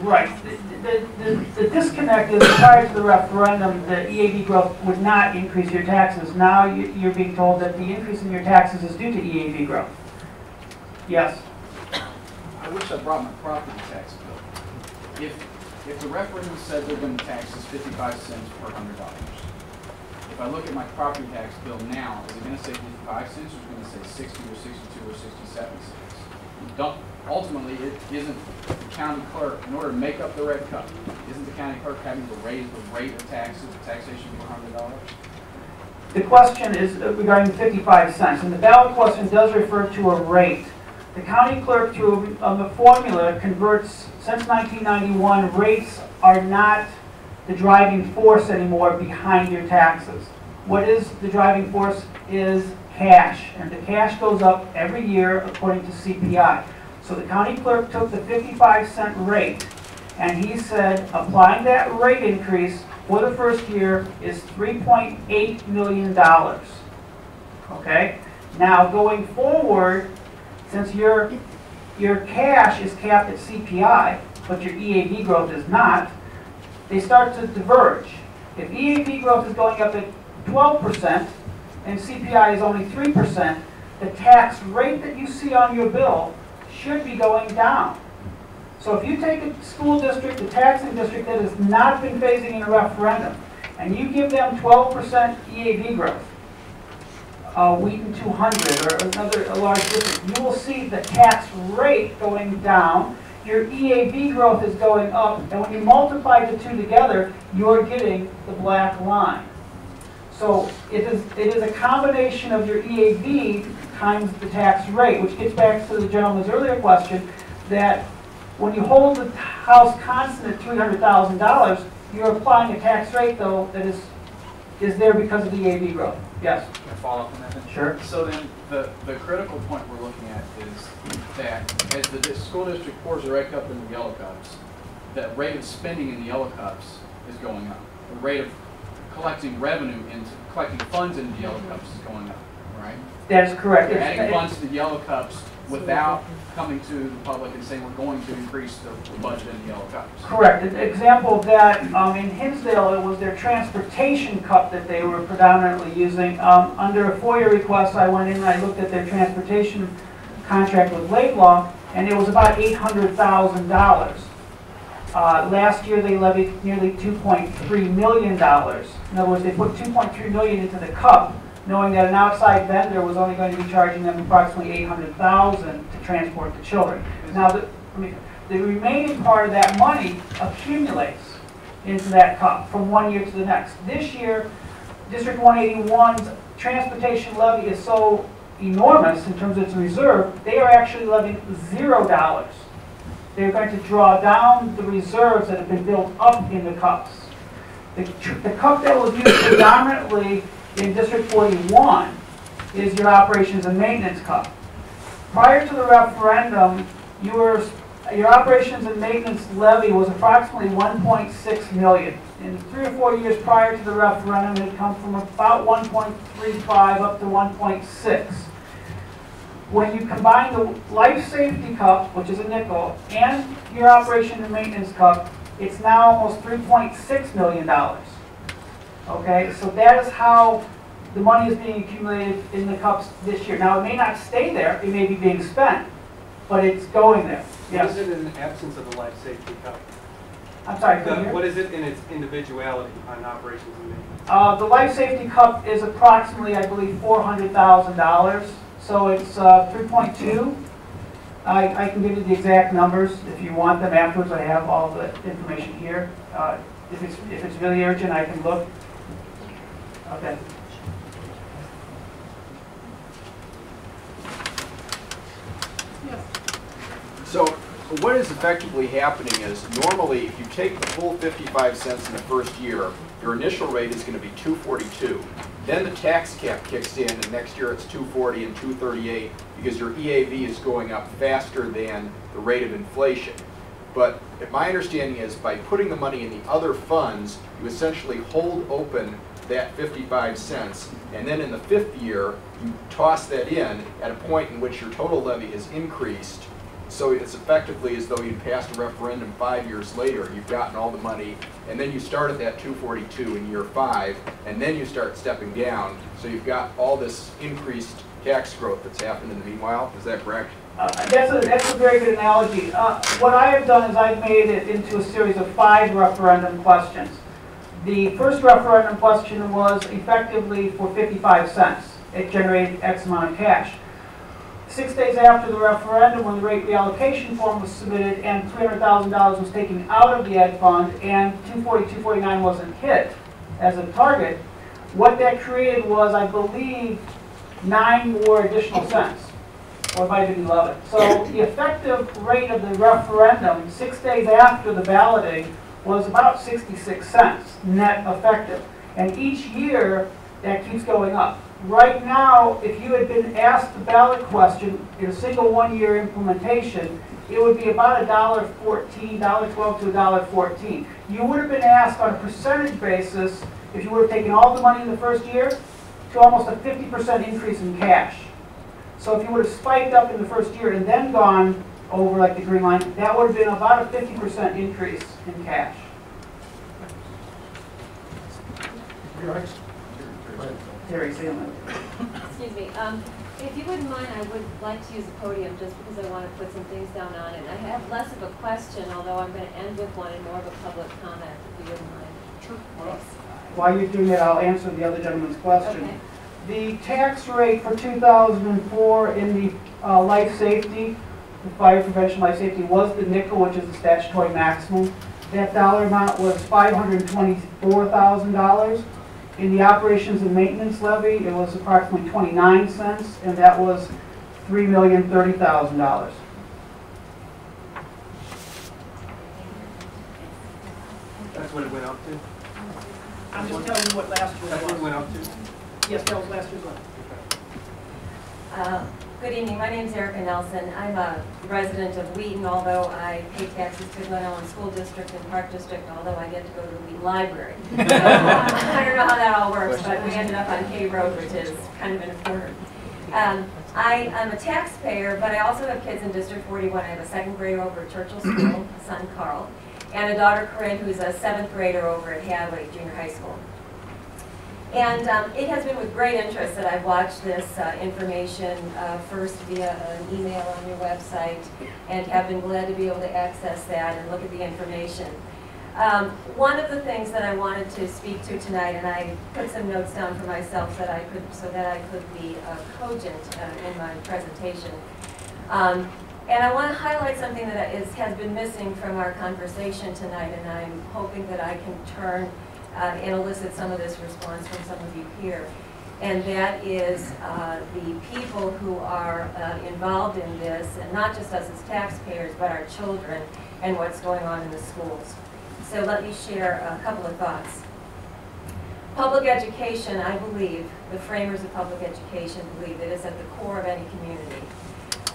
Right. The disconnect is prior to the referendum, the EAV growth would not increase your taxes. Now you're being told that the increase in your taxes is due to EAV growth. Yes? I wish I brought my property tax bill. If the referendum said they're going to tax us 55 cents per $100, if I look at my property tax bill now, is it going to say 55 cents or is it going to say 60 or 62 or 67 cents? Ultimately, it isn't the county clerk, in order to make up the red cup, isn't the county clerk having to raise the rate of taxes, taxation for $100? The question is regarding 55 cents, and the ballot question does refer to a rate. The county clerk, through the formula, converts, since 1991, rates are not the driving force anymore behind your taxes. What is the driving force is cash, and the cash goes up every year according to CPI. So the county clerk took the 55-cent rate, and he said applying that rate increase for the first year is $3.8 million. Okay? Now going forward, since your cash is capped at CPI, but your EAV growth is not, they start to diverge. If EAV growth is going up at 12% and CPI is only 3%, the tax rate that you see on your bill should be going down. So if you take a school district, a taxing district that has not been phasing in a referendum, and you give them 12% EAV growth, Wheaton 200 or a large district, you will see the tax rate going down. Your EAV growth is going up, and when you multiply the two together, you're getting the black line. So it is a combination of your EAV times the tax rate, which gets back to the gentleman's earlier question, that when you hold the house constant at $300,000, you're applying a tax rate, though, that is there because of the EAV growth. Yes? Can I follow up on that then? Sure. So then, the critical point we're looking at is that as the school district pours the red cup into the yellow cups, the rate of spending in the yellow cups is going up. The rate of collecting collecting funds into the yellow cups is going up, right? That is correct. You're adding funds to the yellow cups without coming to the public and saying we're going to increase the budget in the yellow cups. Correct. An example of that, in Hinsdale, it was their transportation cup that they were predominantly using. Under a FOIA request, I went in and I looked at their transportation contract with Laidlaw, and it was about $800,000. Last year, they levied nearly $2.3 million. In other words, they put $2.3 million into the cup, knowing that an outside vendor was only going to be charging them approximately $800,000 to transport the children. Now, the remaining part of that money accumulates into that cup from one year to the next. This year, District 181's transportation levy is so enormous in terms of its reserve, they are actually levying $0. They're going to draw down the reserves that have been built up in the cups. The cup that was used predominantly in District 41 is your operations and maintenance cup. Prior to the referendum, your operations and maintenance levy was approximately $1.6 million. In 3 or 4 years prior to the referendum, it had come from about $1.35 up to $1.6. When you combine the life safety cup, which is a nickel, and your operation and maintenance cup, it's now almost $3.6 million. Okay, so that is how the money is being accumulated in the cups this year. Now, it may not stay there, it may be being spent, but it's going there. Yes? What is it in the absence of the life safety cup? I'm sorry, can you hear? What is it in its individuality on operations and maintenance? The life safety cup is approximately, I believe, $400,000. So it's 3.2. I can give you the exact numbers if you want them afterwards. I have all the information here. If it's really urgent, I can look. Okay. So what is effectively happening is normally if you take the full 55 cents in the first year, your initial rate is going to be $2.42. Then the tax cap kicks in, and next year it's $2.40 and $2.38 because your EAV is going up faster than the rate of inflation. But my understanding is by putting the money in the other funds, you essentially hold open that 55 cents, and then in the 5th year, you toss that in at a point in which your total levy has increased. So it's effectively as though you'd passed a referendum 5 years later, you've gotten all the money, and then you start at that 242 in year 5, and then you start stepping down. So you've got all this increased tax growth that's happened in the meanwhile. Is that correct? That's a very good analogy. What I have done is I've made it into a series of 5 referendum questions. The first referendum question was effectively for 55 cents. It generated X amount of cash. 6 days after the referendum, when the rate reallocation form was submitted and $300,000 was taken out of the ed fund and 240-249 wasn't hit as a target, what that created was, I believe, 9 more additional cents, or it might have been 11. So the effective rate of the referendum 6 days after the balloting was about 66 cents net effective. And each year, that keeps going up. Right now, if you had been asked the ballot question in a single 1-year implementation, it would be about $1.14, $1.12 to $1.14. You would have been asked on a percentage basis, if you would have taken all the money in the first year, to almost a 50% increase in cash. So if you would have spiked up in the first year and then gone over like the green line, that would have been about a 50% increase in cash. Terry, say on that. Excuse me. If you wouldn't mind, I would like to use the podium just because I want to put some things down on it. I have less of a question, although I'm going to end with one and more of a public comment, if you wouldn't mind. Sure. Thanks. While you're doing that, I'll answer the other gentleman's question. Okay. The tax rate for 2004 in the life safety, the fire prevention life safety, was the nickel, which is the statutory maximum. That dollar amount was $524,000. In the operations and maintenance levy, it was approximately 29 cents, and that was $3,030,000. That's what it went up to? I'm just telling you what last year That's what it was. went up to? Yes, that was last year's one. Good evening, my name is Erica Nelson. I'm a resident of Wheaton, although I pay taxes to Glen Ellen School District and Park District, although I get to go to the Wheaton Library. So, I don't know how that all works, but we ended up on Hay Road, which is kind of in a corner. I am a taxpayer, but I also have kids in District 41. I have a second grader over at Churchill School, a son Carl, and a daughter Corinne, who's a seventh grader over at Hadley Junior High School. And it has been with great interest that I've watched this information first via an email on your website, and have been glad to be able to access that and look at the information. One of the things that I wanted to speak to tonight, and I put some notes down for myself so that I could be cogent in my presentation. And I want to highlight something that has been missing from our conversation tonight, and I'm hoping that I can turn and elicit some of this response from some of you here. And that is the people who are involved in this, and not just us as taxpayers, but our children and what's going on in the schools. So let me share a couple of thoughts. Public education, I believe, the framers of public education believe that it's at the core of any community.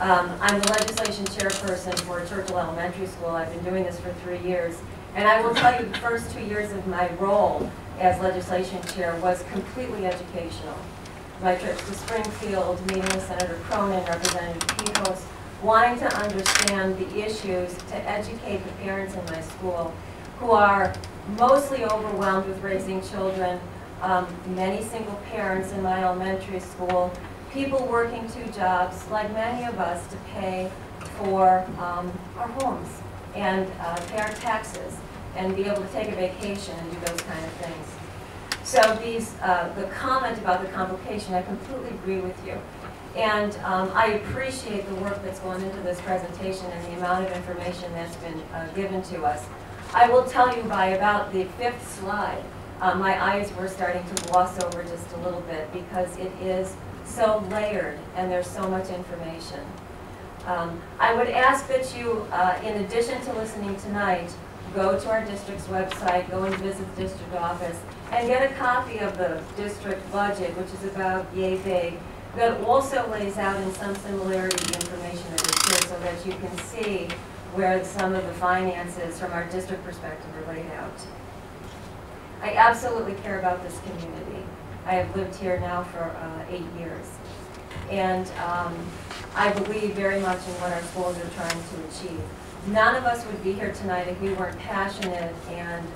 I'm the legislation chairperson for Churchill Elementary School. I've been doing this for 3 years. And I will tell you, the first 2 years of my role as legislation chair was completely educational. My trip to Springfield, meeting with Senator Cronin, Representative Pihos, wanting to understand the issues, to educate the parents in my school who are mostly overwhelmed with raising children, many single parents in my elementary school, people working 2 jobs, like many of us, to pay for our homes and pay our taxes and be able to take a vacation and do those kind of things. So the comment about the complication, I completely agree with you. And I appreciate the work that's gone into this presentation and the amount of information that's been given to us. I will tell you, by about the 5th slide, my eyes were starting to gloss over just a little bit, because it is so layered and there's so much information. I would ask that you, in addition to listening tonight, go to our district's website, go and visit the district office, and get a copy of the district budget, which is about yay big, that also lays out in some similarity the information that is here, so that you can see where some of the finances from our district perspective are laid out. I absolutely care about this community. I have lived here now for 8 years. And I believe very much in what our schools are trying to achieve. None of us would be here tonight if we weren't passionate and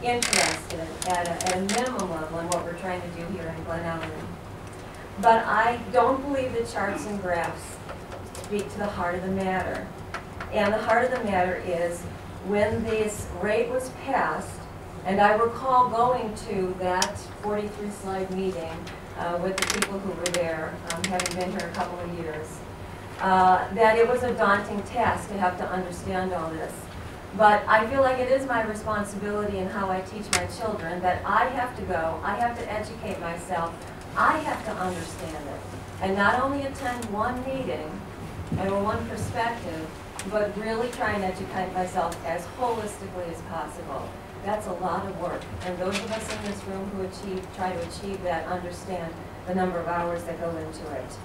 interested at a minimum level in what we're trying to do here in Glen Ellen. But I don't believe that charts and graphs speak to the heart of the matter. And the heart of the matter is, when this rate was passed, and I recall going to that 43-slide meeting with the people who were there, having been here a couple of years, that it was a daunting task to have to understand all this. But I feel like it is my responsibility in how I teach my children that I have to go, I have to educate myself, I have to understand it. And not only attend one meeting and one perspective, but really try and educate myself as holistically as possible. That's a lot of work. And those of us in this room who try to achieve that understand the number of hours that go into it.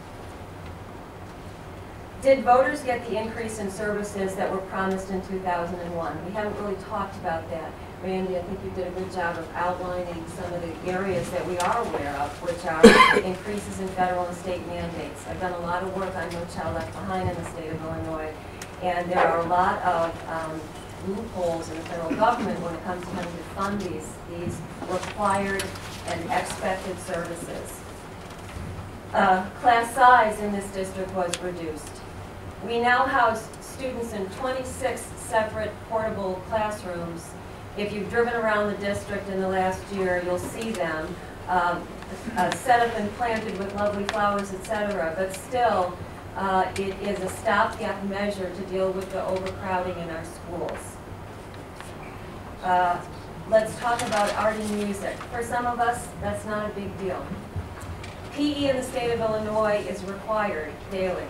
Did voters get the increase in services that were promised in 2001? We haven't really talked about that. Randy, I think you did a good job of outlining some of the areas that we are aware of, which are increases in federal and state mandates. I've done a lot of work on No Child Left Behind in the state of Illinois, and there are a lot of loopholes in the federal government when it comes to having to fund these required and expected services. Class size in this district was reduced. We now house students in 26 separate portable classrooms. If you've driven around the district in the last year, you'll see them. set up and planted with lovely flowers, etc. But still, it is a stopgap measure to deal with the overcrowding in our schools. Let's talk about art and music. For some of us, that's not a big deal. PE in the state of Illinois is required daily.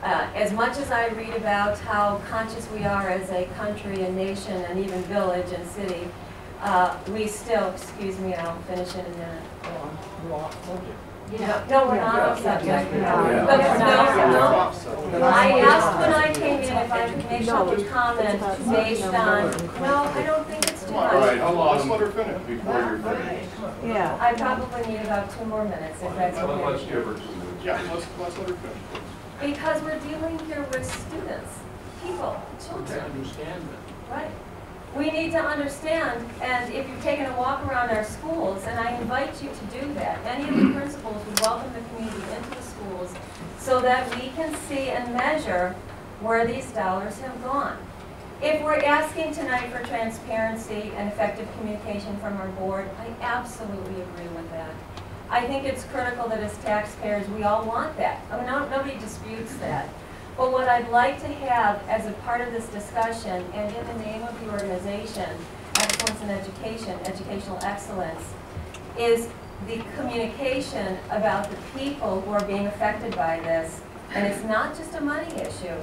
As much as I read about how conscious we are as a country and nation and even village and city, we still, excuse me, I'll finish in a minute. No, we're not off subject. I asked when I came in if I could make public comment based on, no, I don't think it's too much. All right, hold on, let's let her finish before you're finished. Yeah. I probably need about 2 more minutes if that's okay. Let's give her 2 minutes. Yeah, let's let her finish. Because we're dealing here with students, people, children. Understand Right. We need to understand, and if you've taken a walk around our schools, and I invite you to do that, any of the principals would welcome the community into the schools so that we can see and measure where these dollars have gone. If we're asking tonight for transparency and effective communication from our board, I absolutely agree with that. I think it's critical that as taxpayers, we all want that. I mean, nobody disputes that. But what I'd like to have as a part of this discussion, and in the name of the organization, Excellence in Education, Educational Excellence, is the communication about the people who are being affected by this. And it's not just a money issue.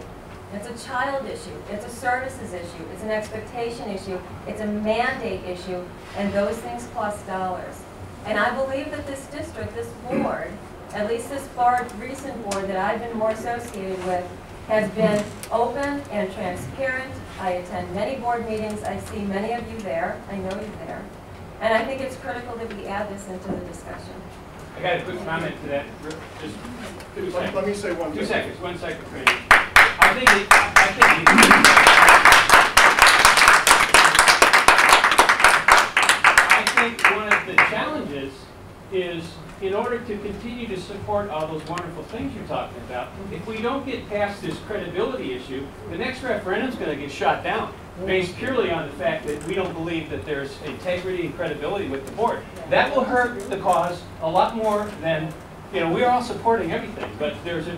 It's a child issue. It's a services issue. It's an expectation issue. It's a mandate issue. And those things cost dollars. And I believe that this district, this board, at least this recent board that I've been more associated with, has been open and transparent. I attend many board meetings. I see many of you there. I know you're there. And I think it's critical that we add this into the discussion. I got a quick comment to that. Just 2 seconds. Let me say one thing. 2 seconds. 1 second, Randy. I think one of the challenges is, in order to continue to support all those wonderful things you're talking about, if we don't get past this credibility issue, the next referendum's going to get shot down, based purely on the fact that we don't believe that there's integrity and credibility with the board. That will hurt the cause a lot more than, you know, we're all supporting everything, but there's a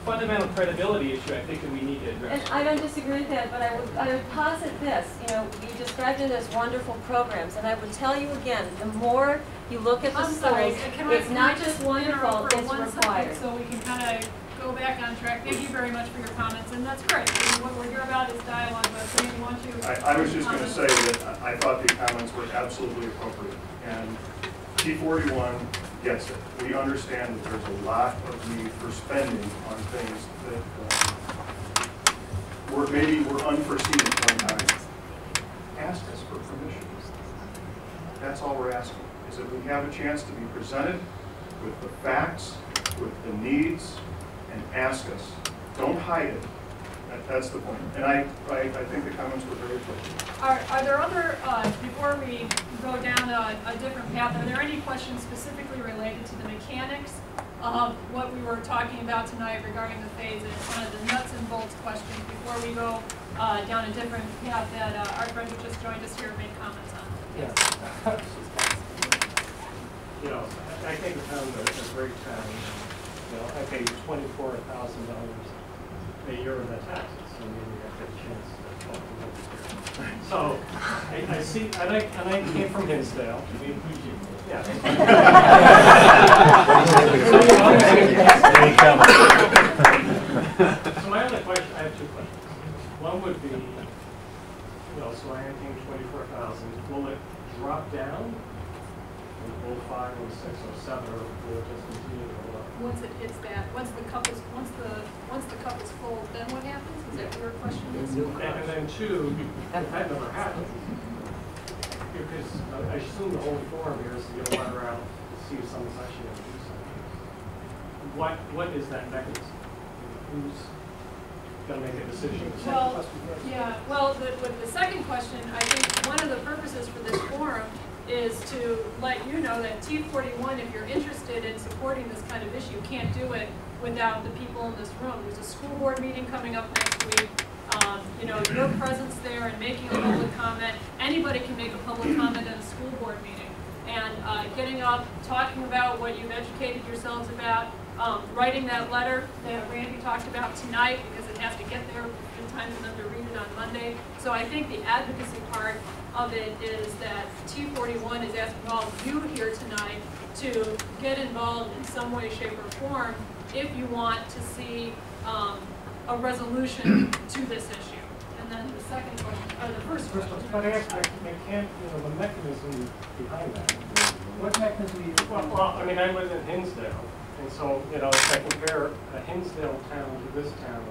fundamental credibility issue I think that we need to address. And I don't disagree with that, but I would posit this. You know, you described it as wonderful programs, and I would tell you again, the more you look at the schools, it's not just wonderful, it's required. So we can kind of go back on track. Thank you very much for your comments, and that's great. I mean, what we're here about is dialogue, but if you want to... I was just going to say that I thought the comments were absolutely appropriate, and TEE41 gets it. We understand that there's a lot of need for spending on things that maybe were unforeseen at one time. Ask us for permission. That's all we're asking, is that we have a chance to be presented with the facts, with the needs, and ask us. Don't hide it. That's the point. And I think the comments were very appropriate. Are there other, before we go down a different path, are there any questions specifically related to the mechanics of what we were talking about tonight regarding the phases, kind of the nuts and bolts questions before we go down a different path that our friend who just joined us here made comments on? Yeah. You know, I think the town's a great town. You know, I pay $24,000 a year in the taxes. I mean, we have a chance to talk to them here. So I see, and I came from Hinsdale. We appreciate it. Yeah. So my other question, I have 2 questions. One would be, you know, so I am paying $24,000. Will it drop down in 05, 06, 07, or will it just continue to go up? Once it hits that, once the cup is full, then what happens? Is that what your question is? And then 2, that never happened. Because I assume the whole forum here is to get a letter out to see if someone's actually going to do something. What is that mechanism? Who's going to make a decision? Well, yeah. Well, with the second question, I think one of the purposes for this forum is to let you know that TEE41, if you're interested in supporting this kind of issue, can't do it without the people in this room. There's a school board meeting coming up next week. You know, your presence there and making a public comment. Anybody can make a public comment at a school board meeting. and getting up, talking about what you've educated yourselves about, writing that letter that Randy talked about tonight, because it has to get there in time for them to read it on Monday. So I think the advocacy part of it is that T41 is asking all of you here tonight to get involved in some way, shape, or form if you want to see a resolution to this issue. And then the second question, or the first question. But the mechanism behind that. What mechanism do you? Well, I mean, I live in Hinsdale, and so, if I compare a Hinsdale town to this town,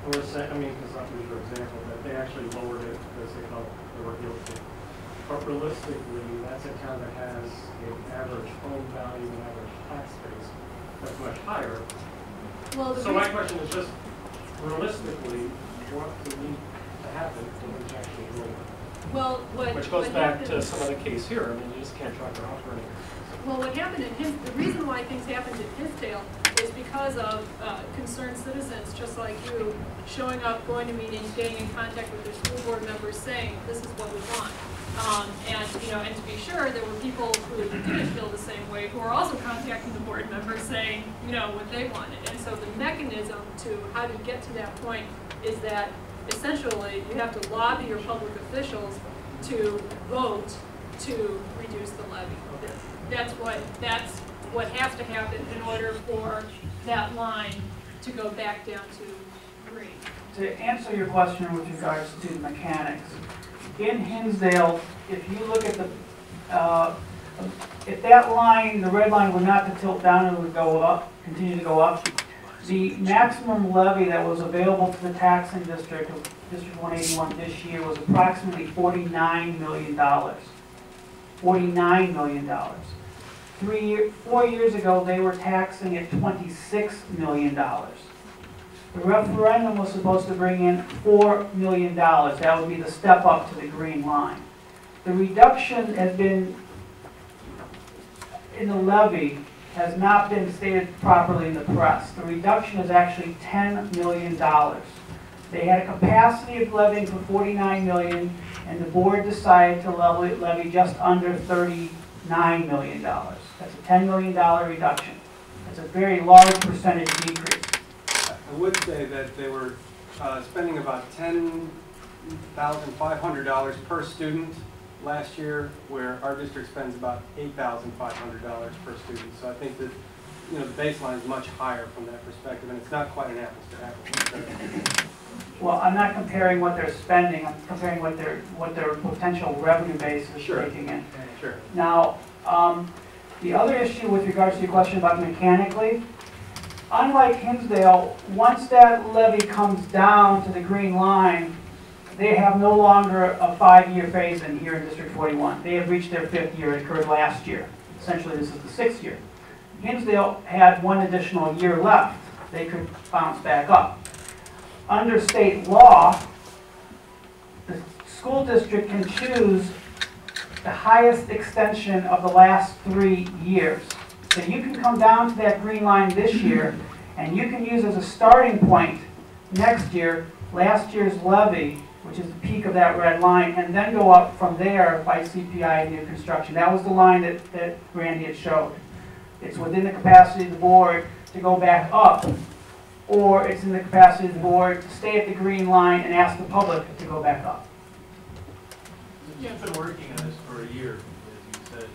we're saying, because I'll use your example, that they actually lowered it because they felt they were guilty. But realistically, that's a town that has an average home value and average tax base that's much higher. Well, So my question is just, realistically, what would need to happen for them to actually go? well, Which goes what back happened- to some of the case here. You just can't track your operating. Well, what happened the reason why things happened in Hinsdale is because of concerned citizens, just like you, showing up, going to meetings, getting in contact with their school board members, saying, this is what we want. And to be sure, there were people who didn't feel the same way, who are also contacting the board members saying, what they wanted. And so the mechanism to how to get to that point is that essentially you have to lobby your public officials to vote to reduce the levy. That's what has to happen in order for that line to go back down to green. To answer your question with regards to the mechanics, in Hinsdale, if you look at the, if that line, the red line were not to tilt down, it would go up, continue to go up. The maximum levy that was available to the taxing district of District 181 this year was approximately $49 million. $49 million. 4 years ago, they were taxing at $26 million. The referendum was supposed to bring in $4 million. That would be the step up to the green line. The reduction has been, in the levy, has not been stated properly in the press. The reduction is actually $10 million. They had a capacity of levying for $49 million, and the board decided to levy just under $39 million. That's a $10 million reduction. That's a very large percentage decrease. I would say that they were spending about $10,500 per student last year, where our district spends about $8,500 per student. So I think that the baseline is much higher from that perspective, and it's not quite an apples to apples. Well, I'm not comparing what they're spending. I'm comparing what their potential revenue base is taking in. Sure. Now, the other issue with regards to your question about mechanically, unlike Hinsdale, once that levy comes down to the green line, they have no longer a 5-year phase-in here in District 41. They have reached their 5th year. It occurred last year. Essentially, this is the 6th year. Hinsdale had 1 additional year left. They could bounce back up. Under state law, the school district can choose the highest extension of the last 3 years. So you can come down to that green line this year, and you can use as a starting point next year last year's levy, which is the peak of that red line, and then go up from there by CPI and new construction. That was the line that Randy had showed. It's within the capacity of the board to go back up, or it's in the capacity of the board to stay at the green line and ask the public to go back up. You've been working on this for a year, as you said.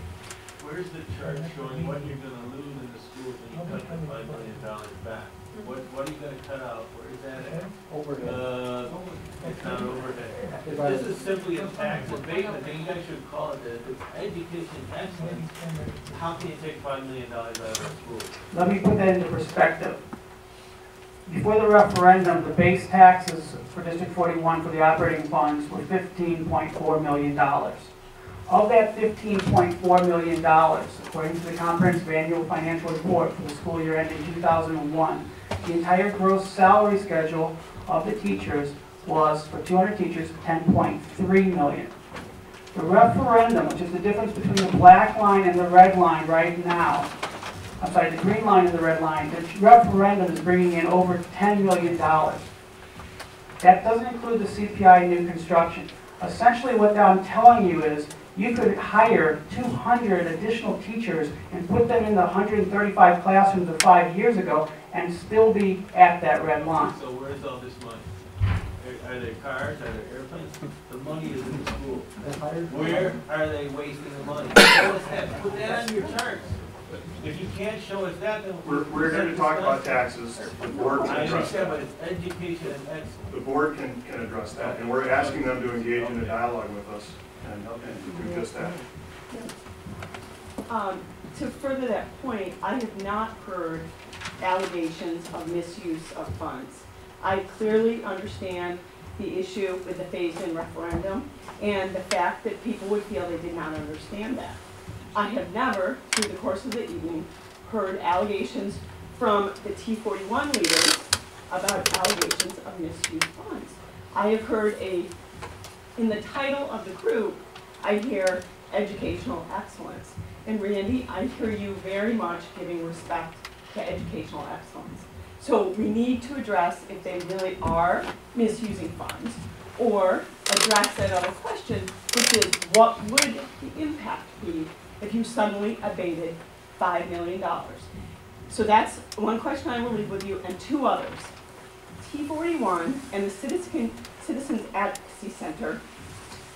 Where's the chart showing what you're going to lose in the schools when you cut the $5 million back? What are you going to cut out? Where is that at? Overhead. It's not overhead. This is simply a tax abatement, and you guys should call it education excellence. How can you take $5 million out of our schools? Let me put that into perspective. Before the referendum, the base taxes for District 41 for the operating funds were $15.4 million. Of that $15.4 million, according to the Comprehensive Annual Financial Report for the school year ending 2001, the entire gross salary schedule of the teachers was, for 200 teachers, $10.3 million. The referendum, which is the difference between the black line and the red line right now, I'm sorry, the green line and the red line, the referendum is bringing in over $10 million. That doesn't include the CPI new construction. Essentially what I'm telling you is, You could hire 200 additional teachers and put them in the 135 classrooms of 5 years ago and still be at that red line. So where's all this money? Are there cars, are there airplanes? The money is in the school. Where are they wasting the money? Show us that, put that on your charts. If you can't show us that, then. We're here to talk about taxes. The board can I address understand, but that. it's education and excellence. The board can address that, and we're asking them to engage in a dialogue with us and do just that. To further that point, I have not heard allegations of misuse of funds. I clearly understand the issue with the phase-in referendum and the fact that people would feel they did not understand that. I have never, through the course of the evening, heard allegations from the TEE41 leaders about allegations of misused funds. I have heard in the title of the group, I hear educational excellence. And Randy, I hear you very much giving respect to educational excellence. So we need to address if they really are misusing funds, or address that other question, which is what would the impact be if you suddenly abated $5 million? So that's one question I will leave with you, and two others. TEE41 and the Citizens Advocacy Center,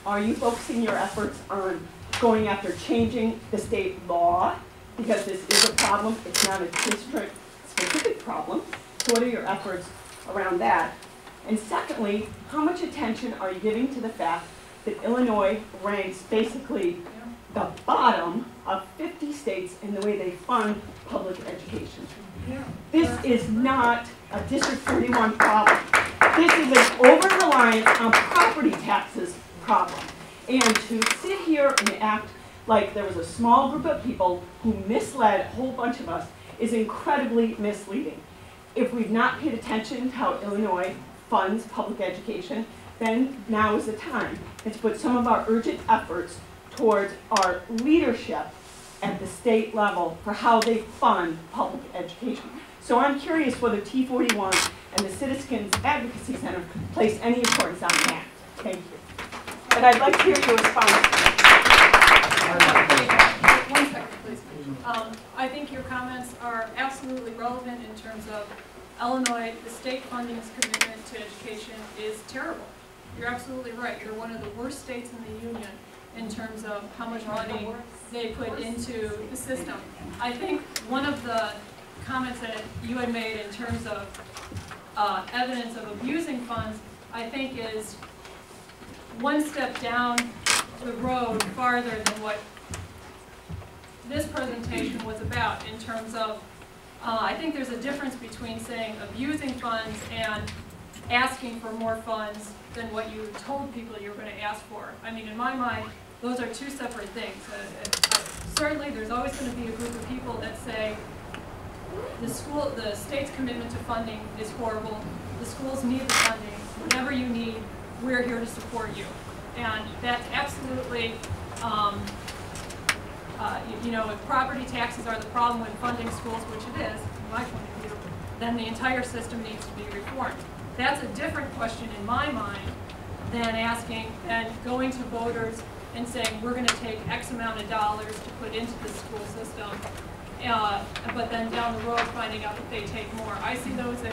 are you focusing your efforts on going after changing the state law? Because this is a problem, it's not a district-specific problem. So what are your efforts around that? And secondly, how much attention are you giving to the fact that Illinois ranks basically the bottom of 50 states in the way they fund public education? This is not a District 31 problem. This is an over-reliance on property taxes problem. And to sit here and act like there was a small group of people who misled a whole bunch of us is incredibly misleading. If we've not paid attention to how Illinois funds public education, then now is the time. And to put some of our urgent efforts towards our leadership at the state level for how they fund public education. So I'm curious whether TEE41 and the Citizens Advocacy Center place any importance on that. Thank you. And I'd like to hear your response. One second, please. I think your comments are absolutely relevant in terms of Illinois. The state funding's commitment to education is terrible. You're absolutely right. You're one of the worst states in the union in terms of how much money they put into the system. I think one of the comments that you had made in terms of evidence of abusing funds, I think is one step down the road farther than what this presentation was about in terms of, I think there's a difference between saying abusing funds and asking for more funds than what you told people you were going to ask for. I mean, in my mind, those are two separate things. Certainly, there's always going to be a group of people that say the state's commitment to funding is horrible. The schools need the funding. Whatever you need, we're here to support you. And that's absolutely, you know, if property taxes are the problem with funding schools, which it is, from my point of view, then the entire system needs to be reformed. That's a different question in my mind than asking and going to voters and saying, we're going to take X amount of dollars to put into the school system, but then down the road finding out that they take more. I see those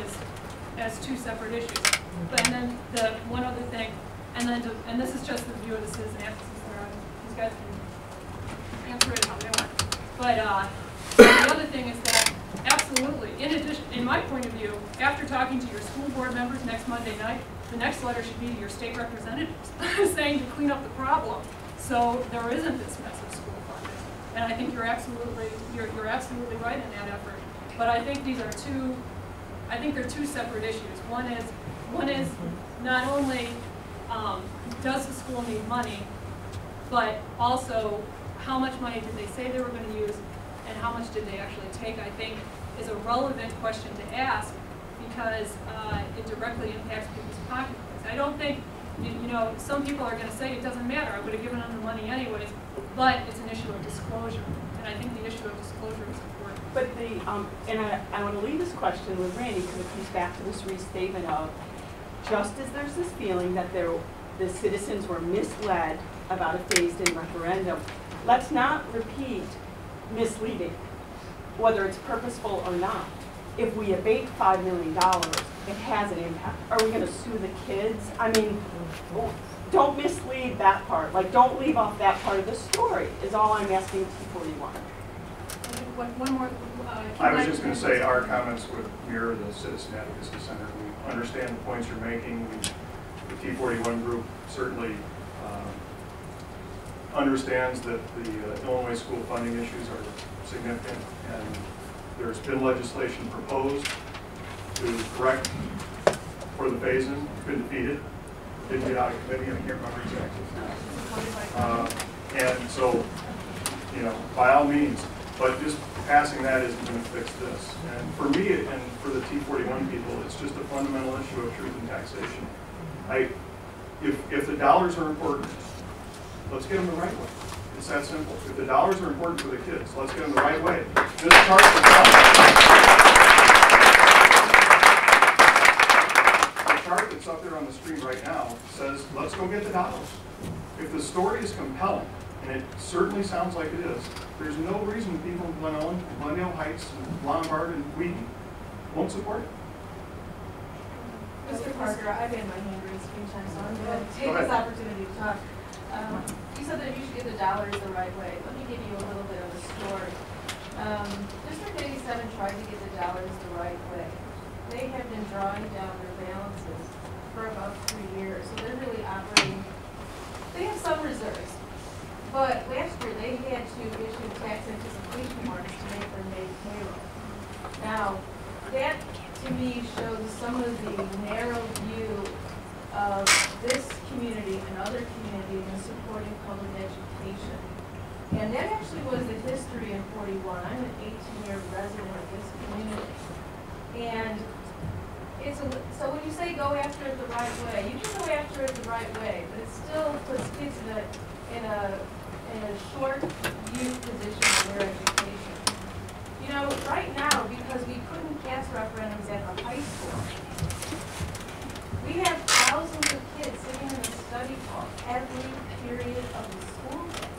as two separate issues. But and then the one other thing, and this is just the view of the citizen advocacy center. These guys can answer it how they want. But the other thing is that absolutely, in addition, in my point of view, after talking to your school board members next Monday night, the next letter should be to your state representatives saying to clean up the problem, so there isn't this mess of school funding. And I think you're absolutely right in that effort. But I think these are two. I think they're two separate issues. One is not only does the school need money, but also how much money did they say they were going to use, and how much did they actually take? I think is a relevant question to ask because it directly impacts people's pocketbooks. I don't think, you know, some people are going to say it doesn't matter. I would have given them the money anyways, but it's an issue of disclosure, and I think the issue of disclosure is important. But and I want to leave this question with Randy because it comes back to this restatement of just as there's this feeling that the citizens were misled about a phased-in referendum. Let's not repeat misleading, whether it's purposeful or not. If we abate $5 million, it has an impact. Are we going to sue the kids? I mean, don't mislead that part. Like, don't leave off that part of the story, is all I'm asking TEE41. One more. I was just going to say our comments would mirror the Citizen Advocacy Center. We understand the points you're making. The TEE41 group certainly understands that the Illinois school funding issues are significant, and there's been legislation proposed to correct for the phase-in. Been defeated. Didn't get out of committee. I can't remember exactly. And so, you know, by all means, but just passing that isn't going to fix this. And for me and for the TEE41 people, it's just a fundamental issue of truth in taxation. If the dollars are important, let's get them the right way. It's that simple. If the dollars are important for the kids, let's get them the right way. This chart that's up there on the screen right now says, let's go get the dollars. If the story is compelling, and it certainly sounds like it is, there's no reason people in Glen Ellen, Glendale Heights, and Lombard, and Wheaton won't support it. Mr. Parker, I've had my hand raised a few times, so I'm going to take this opportunity to talk. You said that you should get the dollars the right way. Let me give you a little bit of a story. District 87 tried to get the dollars the right way. They have been drawing down their balances for about 3 years, so they're really operating. They have some reserves, but last year they had to issue tax anticipation warrants to make their May payroll. Now, that to me shows some of the narrow view of this community and other communities in supporting public education. And that actually was the history in 41. I'm an 18-year resident of this community. And it's so when you say go after it the right way, you can go after it the right way, but it still puts kids in a short youth position in their education. You know, right now, because we couldn't pass referendums at the high school, we have thousands of kids sitting in the study hall every period of the school day.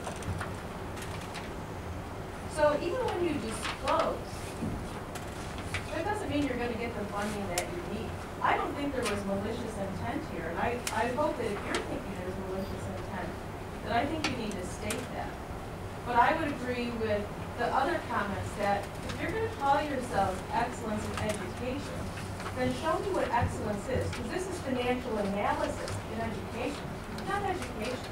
So even when you disclose, that doesn't mean you're going to get the funding that you need. I don't think there was malicious intent here, and I hope that if you're thinking there's malicious intent, that I think you need to state that. But I would agree with the other comments that if you're going to call yourselves excellence in education, then show me what excellence is, because this is financial analysis in education, not education.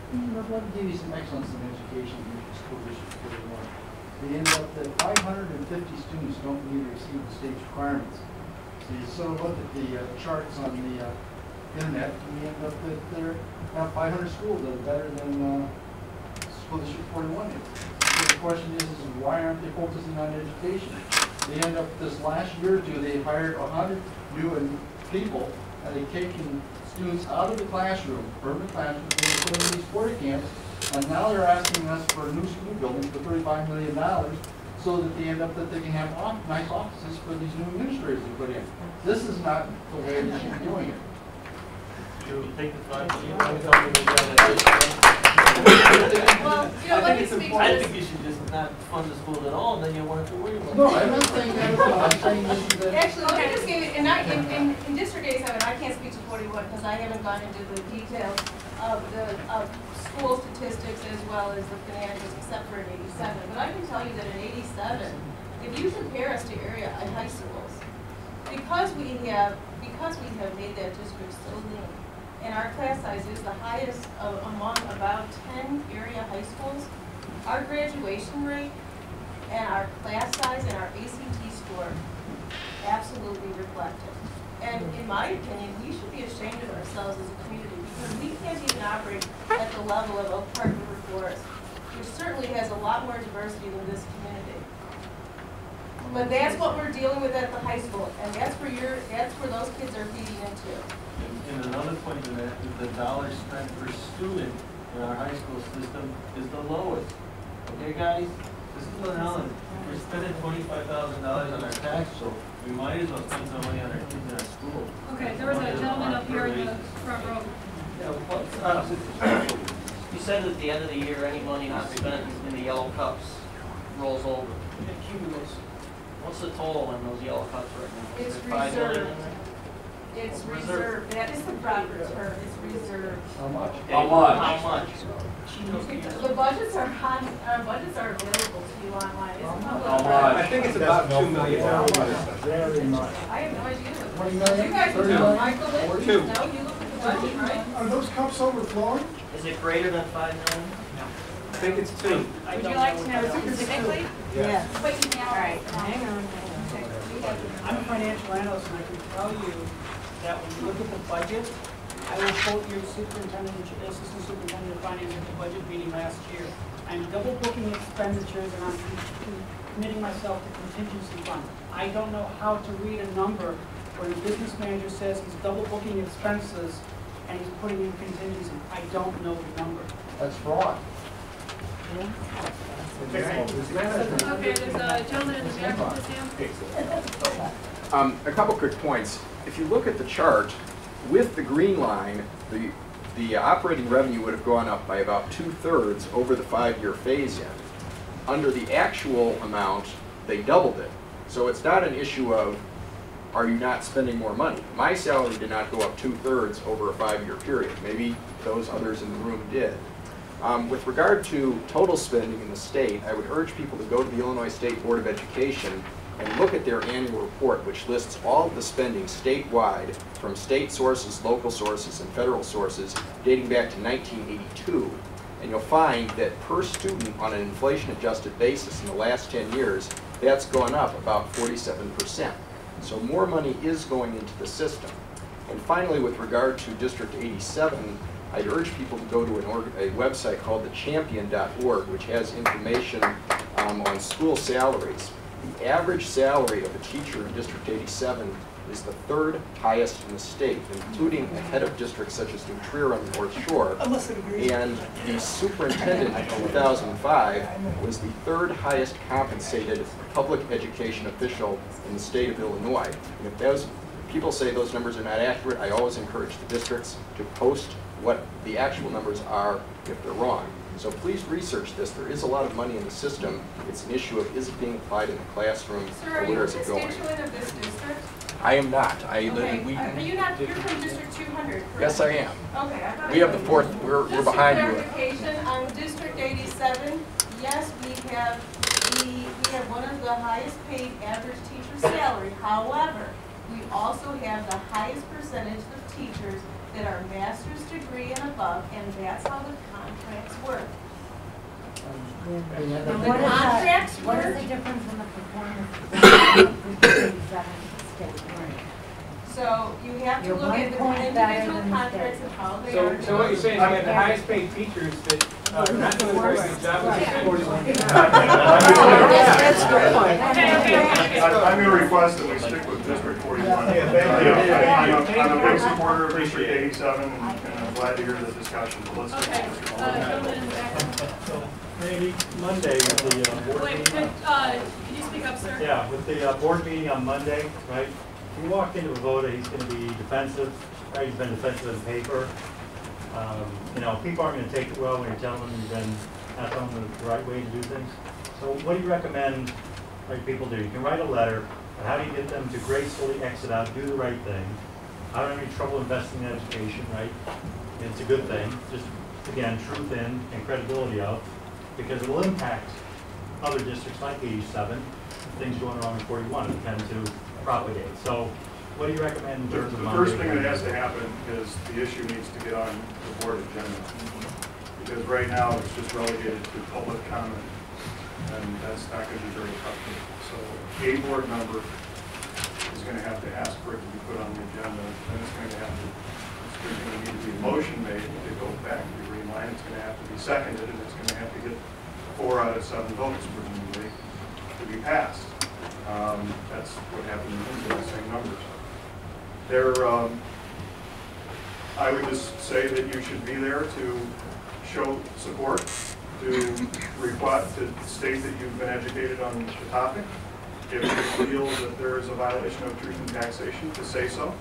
I'd love to give you some excellence in education in your school district 41. They end up that 550 students don't need to receive the state's requirements. So you sort of look at the charts on the internet, and you end up that there are 500 schools that are better than school district 41 is. So the question is why aren't they focusing on education? They end up this last year or two, they hired 100 new people, and they've taken students out of the classroom, permanent classroom, and they put them in these sporty camps, and now they're asking us for a new school building for $35 million so that they end up that they can have nice offices for these new administrators to put in. This is not the way they should be doing it. You'll take the 5 million. Well, you know, let me speak to I this. think you should just not fund the school at all, and then you won't have to worry about it. No, I'm not saying that at all. I'm saying this is Actually, let me just give you, in District 87, I can't speak to 41 because I haven't gone into the details of the school statistics as well as the financials, except for in 87. But I can tell you that in 87, if you compare us to area high schools, because we have made that district so lean, and our class size is the highest among about 10 area high schools, our graduation rate and our class size and our ACT score absolutely reflect it. And in my opinion, we should be ashamed of ourselves as a community because we can't even operate at the level of Oak Park River Forest, which certainly has a lot more diversity than this community. But that's what we're dealing with at the high school, and that's where those kids are feeding into. And another point to that is the dollars spent per student in our high school system is the lowest. Okay, guys? This is Glen Ellen. We're spending $25,000 on our tax, so we might as well spend some money on our kids in our school. Okay, there was a gentleman up here in the front row. You said at the end of the year, any money not spent in the yellow cups rolls over. It accumulates. What's the total in those yellow cups right now? It's Is there 5 million reserved. in there? It's reserved, that is the proper term, it's reserved. How much? Okay, How much? The budgets are on, our budgets are available to you online, it's a public. How much? I think it's about $2 million. Very much. I have no idea. 20 million? You guys 30 know, million? Michael, that you Two. know, you look at the budget, right? Are those cups overflowing? Is it greater than 5 million? I think it's 2. Would you like to know specifically? Yes. But you now. All right, hang on. I'm a financial analyst, and I can tell you that when you look at the budget, I will quote your superintendent, assistant superintendent of finance at the budget meeting last year. I'm double booking expenditures, and I'm committing myself to contingency fund. I don't know how to read a number when a business manager says he's double booking expenses and he's putting in contingency. I don't know the number. That's fraud. Okay, there's a gentleman in the back with his hand. A couple quick points. If you look at the chart, with the green line, the operating revenue would have gone up by about 2/3 over the 5-year phase-in. Under the actual amount, they doubled it. So it's not an issue of, are you not spending more money? My salary did not go up 2/3 over a 5-year period. Maybe those others in the room did. With regard to total spending in the state, I would urge people to go to the Illinois State Board of Education and look at their annual report, which lists all of the spending statewide from state sources, local sources, and federal sources dating back to 1982. And you'll find that per student on an inflation-adjusted basis in the last 10 years, that's gone up about 47%. So more money is going into the system. And finally, with regard to District 87, I'd urge people to go to a website called thechampion.org, which has information on school salaries. The average salary of a teacher in District 87 is the 3rd highest in the state, including ahead of districts such as New Trier on the North Shore. And the superintendent in 2005 was the 3rd highest compensated public education official in the state of Illinois. And if those people say those numbers are not accurate, I always encourage the districts to post what the actual numbers are if they're wrong. So please research this. There is a lot of money in the system. It's an issue of, is it being applied in the classroom, Sir, or are you where a is it going? constituent of this district? I am not. Okay, are you not, you're from District 200, correct? Yes, I am. Okay, I thought. We have the 4th, we're behind you. Just for clarification, on District 87, yes, we have one of the highest paid average teacher salary. However, we also have the highest percentage of teachers that are master's degree and above, and that's how the contracts work. The contracts What is work, the difference in the performance? so you have to You're look at the 1 point better individual than the contracts state. and how they are. So what you're saying is you have the highest paid teachers that are not doing a very good job with the 41. That's a good point. I'm going to request that we stick with District 41. I'm a big supporter of District 87, and I'm glad to hear the discussion, but let's stick Okay, with District gentleman in the back. Maybe Monday with the board Wait, meeting. can you speak up, sir? Yeah, with the board meeting on Monday, right? If you walk into a voter, he's going to be defensive, right? He's been defensive in paper. You know, people aren't going to take it well when you're telling them you've been not telling them the right way to do things. So what do you recommend right, people do? You can write a letter, but how do you get them to gracefully exit out, do the right thing? I don't have any trouble investing in education, right? It's a good thing. Just, again, truth in and credibility out, because it will impact other districts like 87, things going wrong in 41, it tend to propagate. So what do you recommend in terms of The first thing that has to happen is the issue needs to get on the board agenda. Because right now, it's just relegated to public comment, and that's not going to be very effective. So a board member is going to have to ask for it to be put on the agenda, then it's going to need to be a motion made to go back to the green line. It's going to have to be seconded, and it's going to have to get 4 out of 7 votes, presumably, to be passed. That's what happened in the same numbers. I would just say that you should be there to show support to request, to state that you've been educated on the topic. If you feel that there is a violation of truth in taxation, to say so.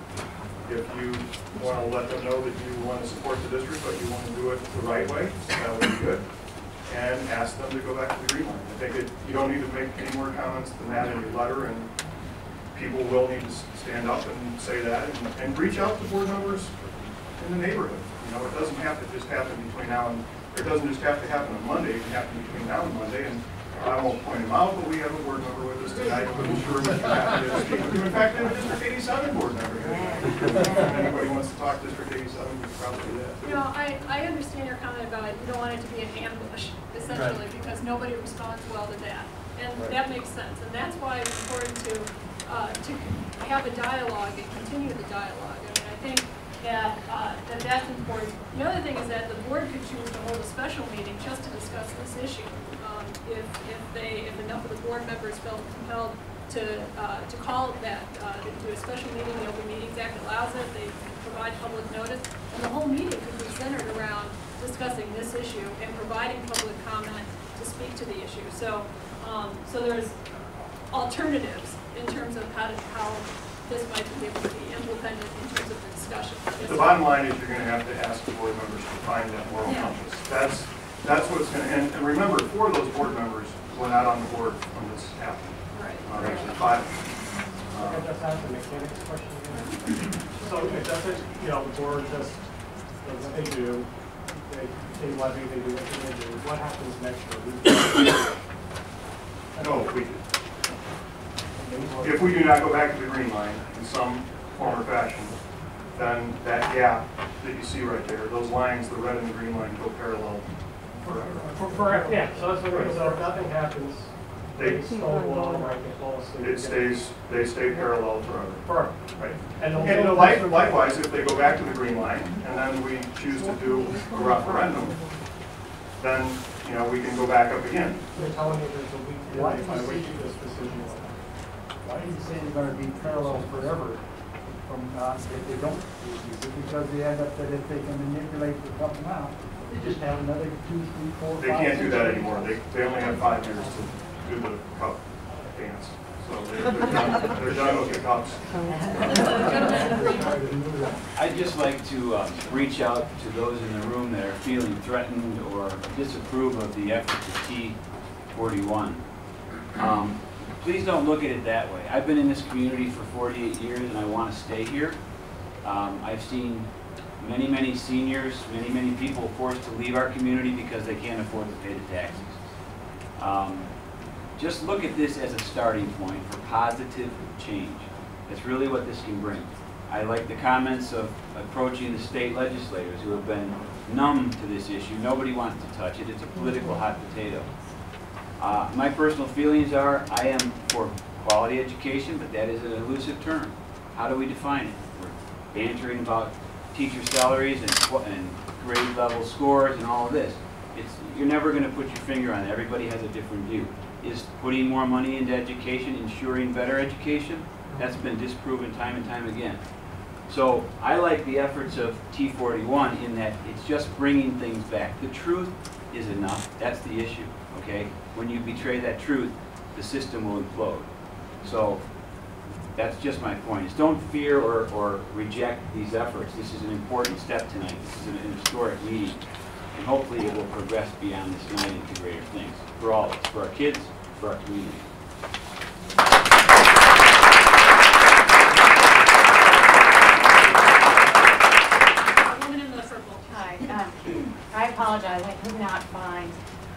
If you want to let them know that you want to support the district, but you want to do it the right way, that would be good. And ask them to go back to the green line. I think you don't need to make any more comments than that in your letter, and people will need to stand up and say that, and reach out to board members in the neighborhood. You know, it doesn't have to just happen between now and, it doesn't just have to happen on Monday, it can happen between now and Monday, and I won't point him out, but we have a board member with us tonight, I'm sure we're happy to speak with you. In fact, we have a District 87 board member here. If anybody wants to talk District 87, we can probably do that. You know, I understand your comment about you don't want it to be an ambush, essentially, because nobody responds well to that. And that makes sense, and that's why it's important to have a dialogue and continue the dialogue. I mean, I think that that's important. The other thing is that the board could choose to hold a special meeting just to discuss this issue. If enough of the board members felt compelled to call that, to do a special meeting, the Open Meetings Act allows it, they provide public notice, and the whole meeting could be centered around discussing this issue and providing public comment to speak to the issue. So there's alternatives in terms of how this might be able to be implemented in terms of the discussion. The bottom line is you're going to have to ask the board members to find that moral compass. That's what's going to, and remember, 4 of those board members were not on the board when this happened. Right. Actually, 5. I just asked the mechanics question again. So it doesn't, you know, the board just does what they do. They levy, they do what they do. What happens next year? No, if we do not go back to the green line in some form or fashion, then that gap that you see right there, those lines, the red and the green line, go parallel forever. Yeah, so that's what it is. So if nothing happens, they stonewall, right, they fall asleep. they stay parallel forever. Forever. Right. And likewise, if they go back to the green line and then we choose to do a referendum, then we can go back up again. You're telling me there's a week delay by which this decision will happen. Why do you say they're going to be parallel forever from if they don't use it? Because they end up that if they can manipulate the cup amount, they just have another 2, 3, 4, 5. They can't do that anymore. They only have 5 years to do the cup dance. So they're done with the cups. I'd just like to reach out to those in the room that are feeling threatened or disapprove of the effort to TEE41. Please don't look at it that way. I've been in this community for 48 years and I want to stay here. I've seen many, many seniors, many people forced to leave our community because they can't afford to pay the taxes. Just look at this as a starting point for positive change. That's really what this can bring. I like the comments of approaching the state legislators who have been numb to this issue. Nobody wants to touch it. It's a political hot potato. My personal feelings are I am for quality education, but that is an elusive term. How do we define it? We're bantering about teacher salaries and grade level scores and all of this. You're never going to put your finger on it. Everybody has a different view. Is putting more money into education ensuring better education? That's been disproven time and time again. So I like the efforts of TEE41 in that it's just bringing things back. The truth is enough. That's the issue, okay? When you betray that truth, the system will implode. So that's just my point. Is don't fear or reject these efforts. This is an important step tonight. This is an historic meeting. And hopefully it will progress beyond this night into greater things. For all of us, for our kids, for our community. Woman in the purple. Hi. I apologize. I could not find.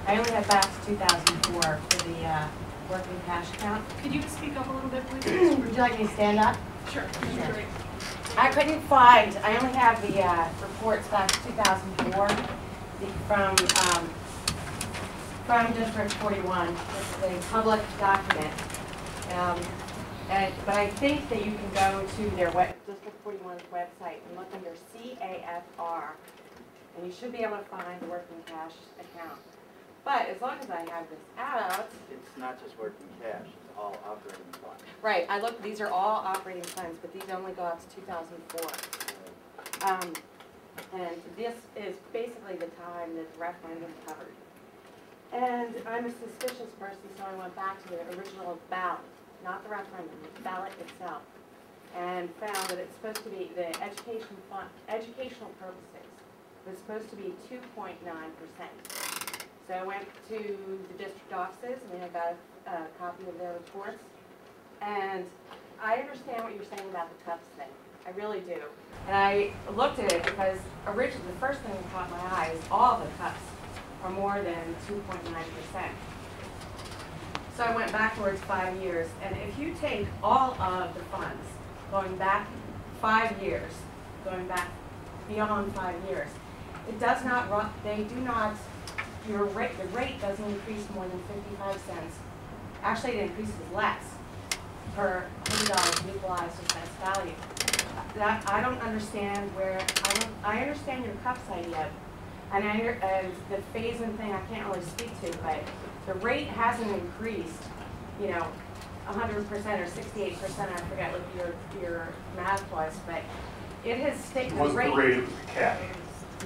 I only have back to 2004 for the working cash account. Could you speak up a little bit, please? Would you like me to stand up? Sure. Sure. Great. I couldn't find. I only have the reports back to 2004 from District 41. This is a public document. But I think that you can go to their District 41's website and look under CAFR, and you should be able to find the working cash account. But as long as I have this out, It's not just working cash, it's all operating funds. right? I look; these are all operating funds, but these only go out to 2004. And this is basically the time that the referendum covered. And I'm a suspicious person, so I went back to the original ballot, not the referendum, the ballot itself, and found that it's supposed to be, the educational purposes, was supposed to be 2.9%. So I went to the district offices, and I got a copy of their reports, and I understand what you're saying about the cups thing. I really do. And I looked at it because originally the first thing that caught my eye is all the cups are more than 2.9%. So I went backwards 5 years, and if you take all of the funds going back 5 years, going back beyond 5 years, it does not run, they do not, your rate, the rate doesn't increase more than 55 cents. Actually, it increases less per $100 equalized assessed value. That, I don't understand where, I understand your cups idea, and the phase-in thing I can't really speak to, but the rate hasn't increased, you know, 100% or 68%, I forget what your math was, but it has stayed, It wasn't the rate, it was the cap.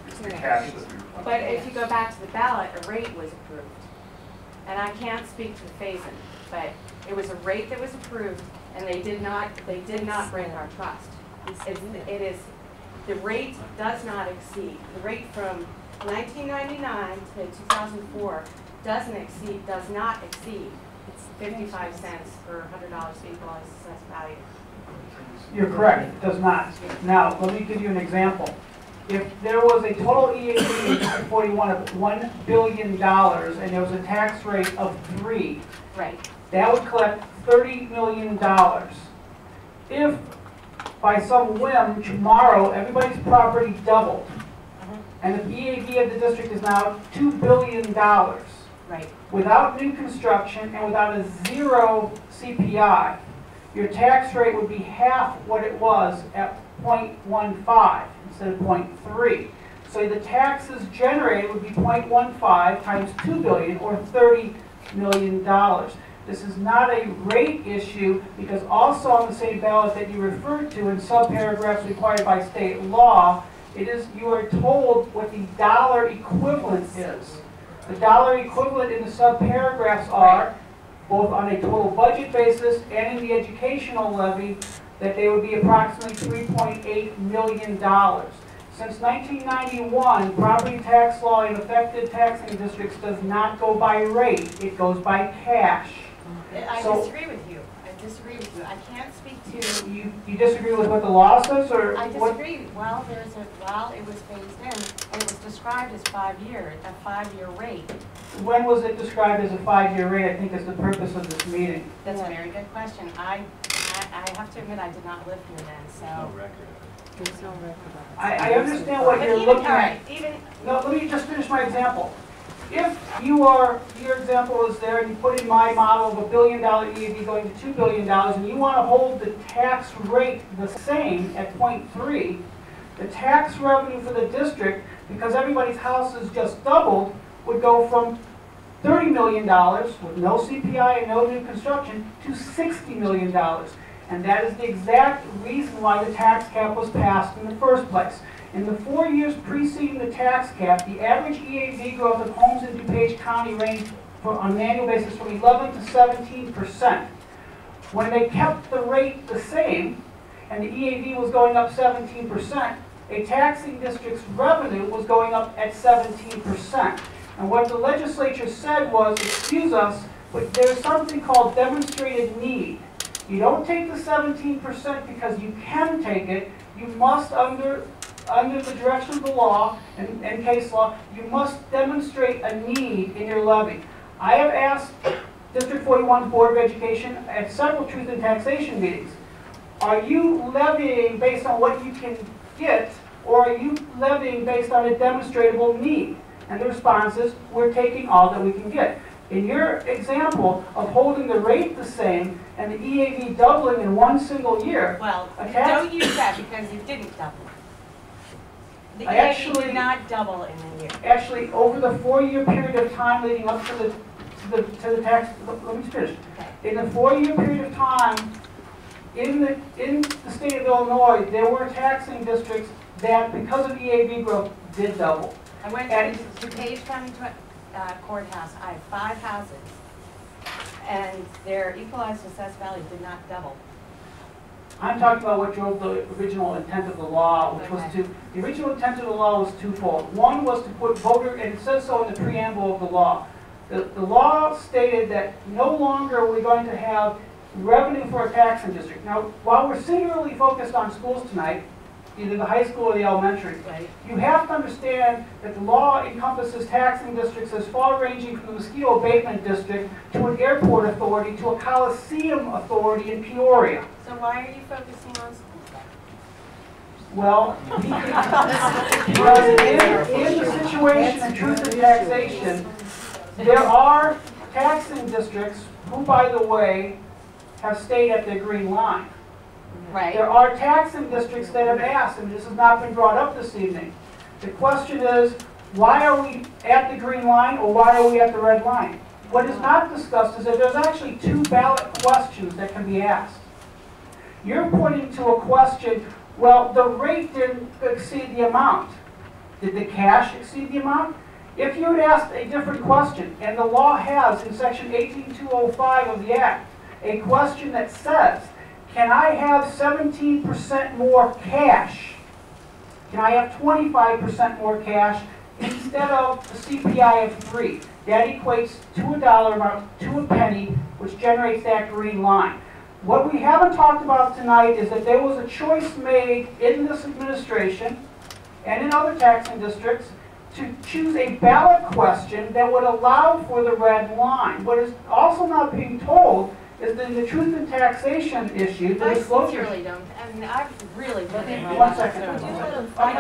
It's the cash that we were. But if you go back to the ballot, a rate was approved. And I can't speak to the phase-in, but it was a rate that was approved, and they did not break our trust. The rate does not exceed, the rate from 1999 to 2004 does not exceed 55 cents per $100 equalized assessed value. You're correct, it does not. Now, let me give you an example. If there was a total EAD in District 41 of $1 billion and there was a tax rate of 3, right, that would collect $30 million. If by some whim tomorrow everybody's property doubled and the EAD of the district is now $2 billion, right, without new construction and without a 0 CPI, your tax rate would be half what it was at 0.15 instead of 0.3. So the taxes generated would be 0.15 times 2 billion or $30 million. This is not a rate issue because also on the same ballot that you referred to in subparagraphs required by state law, it is, you are told what the dollar equivalent is. The dollar equivalent in the subparagraphs are, both on a total budget basis and in the educational levy, that they would be approximately $3.8 million. Since 1991, property tax law in affected taxing districts does not go by rate, it goes by cash. I disagree with you. I disagree with you. I can't speak to... You disagree with what the law says, or I what? disagree. Well, it was phased in, and it was described as 5 years, a 5-year rate. When was it described as a 5-year rate, I think is the purpose of this meeting? That's a very good question. I have to admit I did not live here then, so... No record. There's no record of it. I understand what you're looking at. No, let me just finish my example. If your example is there and you put in my model of $1 billion EAD going to $2 billion and you want to hold the tax rate the same at 0.3, the tax revenue for the district, because everybody's house has just doubled, would go from $30 million with no CPI and no new construction to $60 million. And that is the exact reason why the tax cap was passed in the first place. In the 4 years preceding the tax cap, the average EAD growth of homes in DuPage County ranged on an annual basis from 11 to 17%. When they kept the rate the same, and the EAD was going up 17%, a taxing district's revenue was going up at 17%. And what the legislature said was, excuse us, but there's something called demonstrated need. You don't take the 17% because you can take it. You must, under the direction of the law and case law, you must demonstrate a need in your levy. I have asked District 41's Board of Education at several truth in taxation meetings, are you levying based on what you can get, or are you levying based on a demonstrable need? And the response is, we're taking all that we can get. In your example of holding the rate the same and the EAD doubling in one single year, well, don't use that because you didn't double. The EAD did not double in a year. Actually, over the 4-year period of time leading up to the tax, let me finish. Okay. In the 4-year period of time, in the state of Illinois, there were taxing districts that, because of EAD growth, did double. I went to DuPage County courthouse, I have 5 houses, and their equalized assessed value did not double. I'm talking about what drove the original intent of the law, which was the original intent of the law was twofold. One was to put voter, and it says so in the preamble of the law. The law stated that no longer are we going to have revenue for a taxing district. Now, while we're singularly focused on schools tonight, either the high school or the elementary, you have to understand that the law encompasses taxing districts as far ranging from the mosquito abatement district to an airport authority to a coliseum authority in Peoria. So why are you focusing on schools then? Well, because in the situation of truth and taxation, there are taxing districts who, by the way, have stayed at their green line. Right. There are taxing districts that have asked, and this has not been brought up this evening. The question is, why are we at the green line or why are we at the red line? What is not discussed is that there's actually 2 ballot questions that can be asked. You're pointing to a question, well, the rate didn't exceed the amount. Did the cash exceed the amount? If you had asked a different question, and the law has in section 18205 of the Act, a question that says, can I have 17% more cash? Can I have 25% more cash instead of the CPI of 3? That equates to a dollar amount, to a penny, which generates that green line. What we haven't talked about tonight is that there was a choice made in this administration and in other taxing districts to choose a ballot question that would allow for the red line. What is also not being told is that the truth and taxation issue, the disclosure. I sincerely don't, and I've really looked at 1 second. I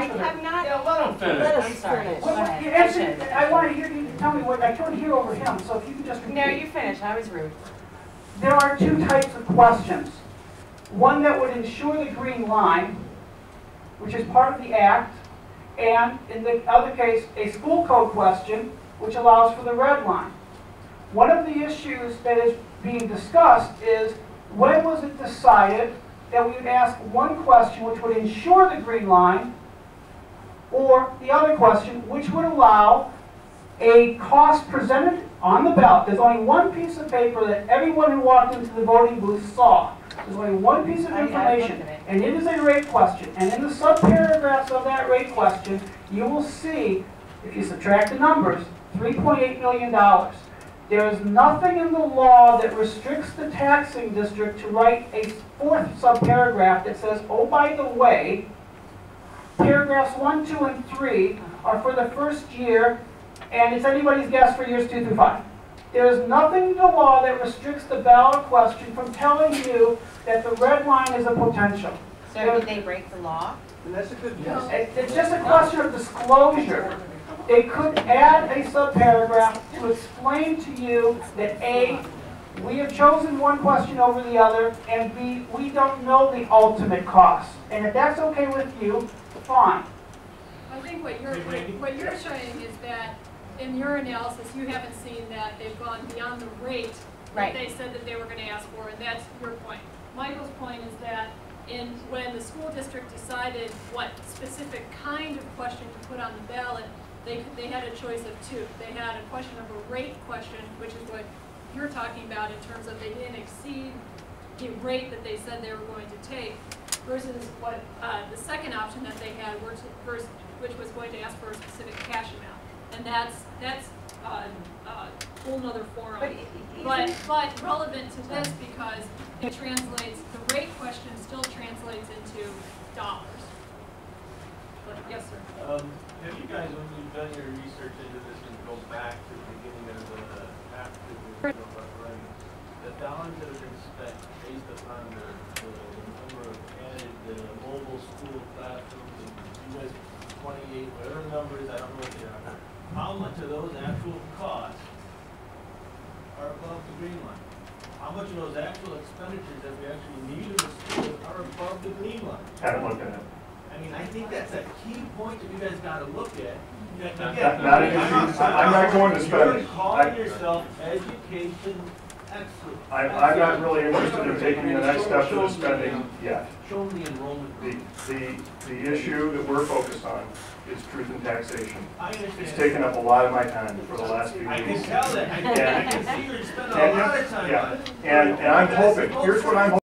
have not. Yeah, let him finish. Let us finish. Go ahead. Actually, I want to hear you tell me what, I couldn't hear over him, so if you could just repeat. No, you finish. I was rude. There are 2 types of questions. One that would ensure the green line, which is part of the Act, and in the other case, a school code question, which allows for the red line. One of the issues that is being discussed is when was it decided that we would ask one question which would ensure the green line, or the other question which would allow a cost presented on the ballot. There's only one piece of paper that everyone who walked into the voting booth saw. There's only one piece of information, and it is a rate question. And in the subparagraphs of that rate question, you will see, if you subtract the numbers, $3.8 million. There is nothing in the law that restricts the taxing district to write a 4th subparagraph that says, oh, by the way, paragraphs 1, 2, and 3 are for the first year, and it's anybody's guess for years 2 through 5. There is nothing in the law that restricts the ballot question from telling you that the red line is a potential. So did they break the law? And that's a good guess. It's just a question of disclosure. They could add a subparagraph to explain to you that A, we have chosen one question over the other, and B, we don't know the ultimate cost. And if that's okay with you, fine. I think what you're showing is that in your analysis, you haven't seen that they've gone beyond the rate that they said that they were going to ask for, and that's your point. Michael's point is that when the school district decided what specific kind of question to put on the ballot, they had a choice of 2. They had a question of a rate question, which is what you're talking about in terms of they didn't exceed the rate that they said they were going to take, versus what the second option that they had, which was going to ask for a specific cash amount. And that's a whole nother forum. But relevant to this because it translates, the rate question still translates into dollars. But, yes, sir. Have you guys, when you've done your research into this and go back to the beginning of the after the referendum, the dollars that have been spent based upon the number of added mobile school classrooms and US 28, whatever the number is, I don't know what they are. How much of those actual costs are above the green line? How much of those actual expenditures that we actually need in the schools are above the green line? Haven't looked at it. I mean, I think that's a key point that you guys got to look at. I'm not going to spend it. You're calling yourself education Excellent. I'm not really interested in taking the next step to the spending yet. Show them the enrollment. The issue that we're focused on is truth in taxation. I understand. It's taken up a lot of my time for the last few I weeks. can tell that. I can see you spend a lot of time on it. And I'm hoping, here's what I'm hoping.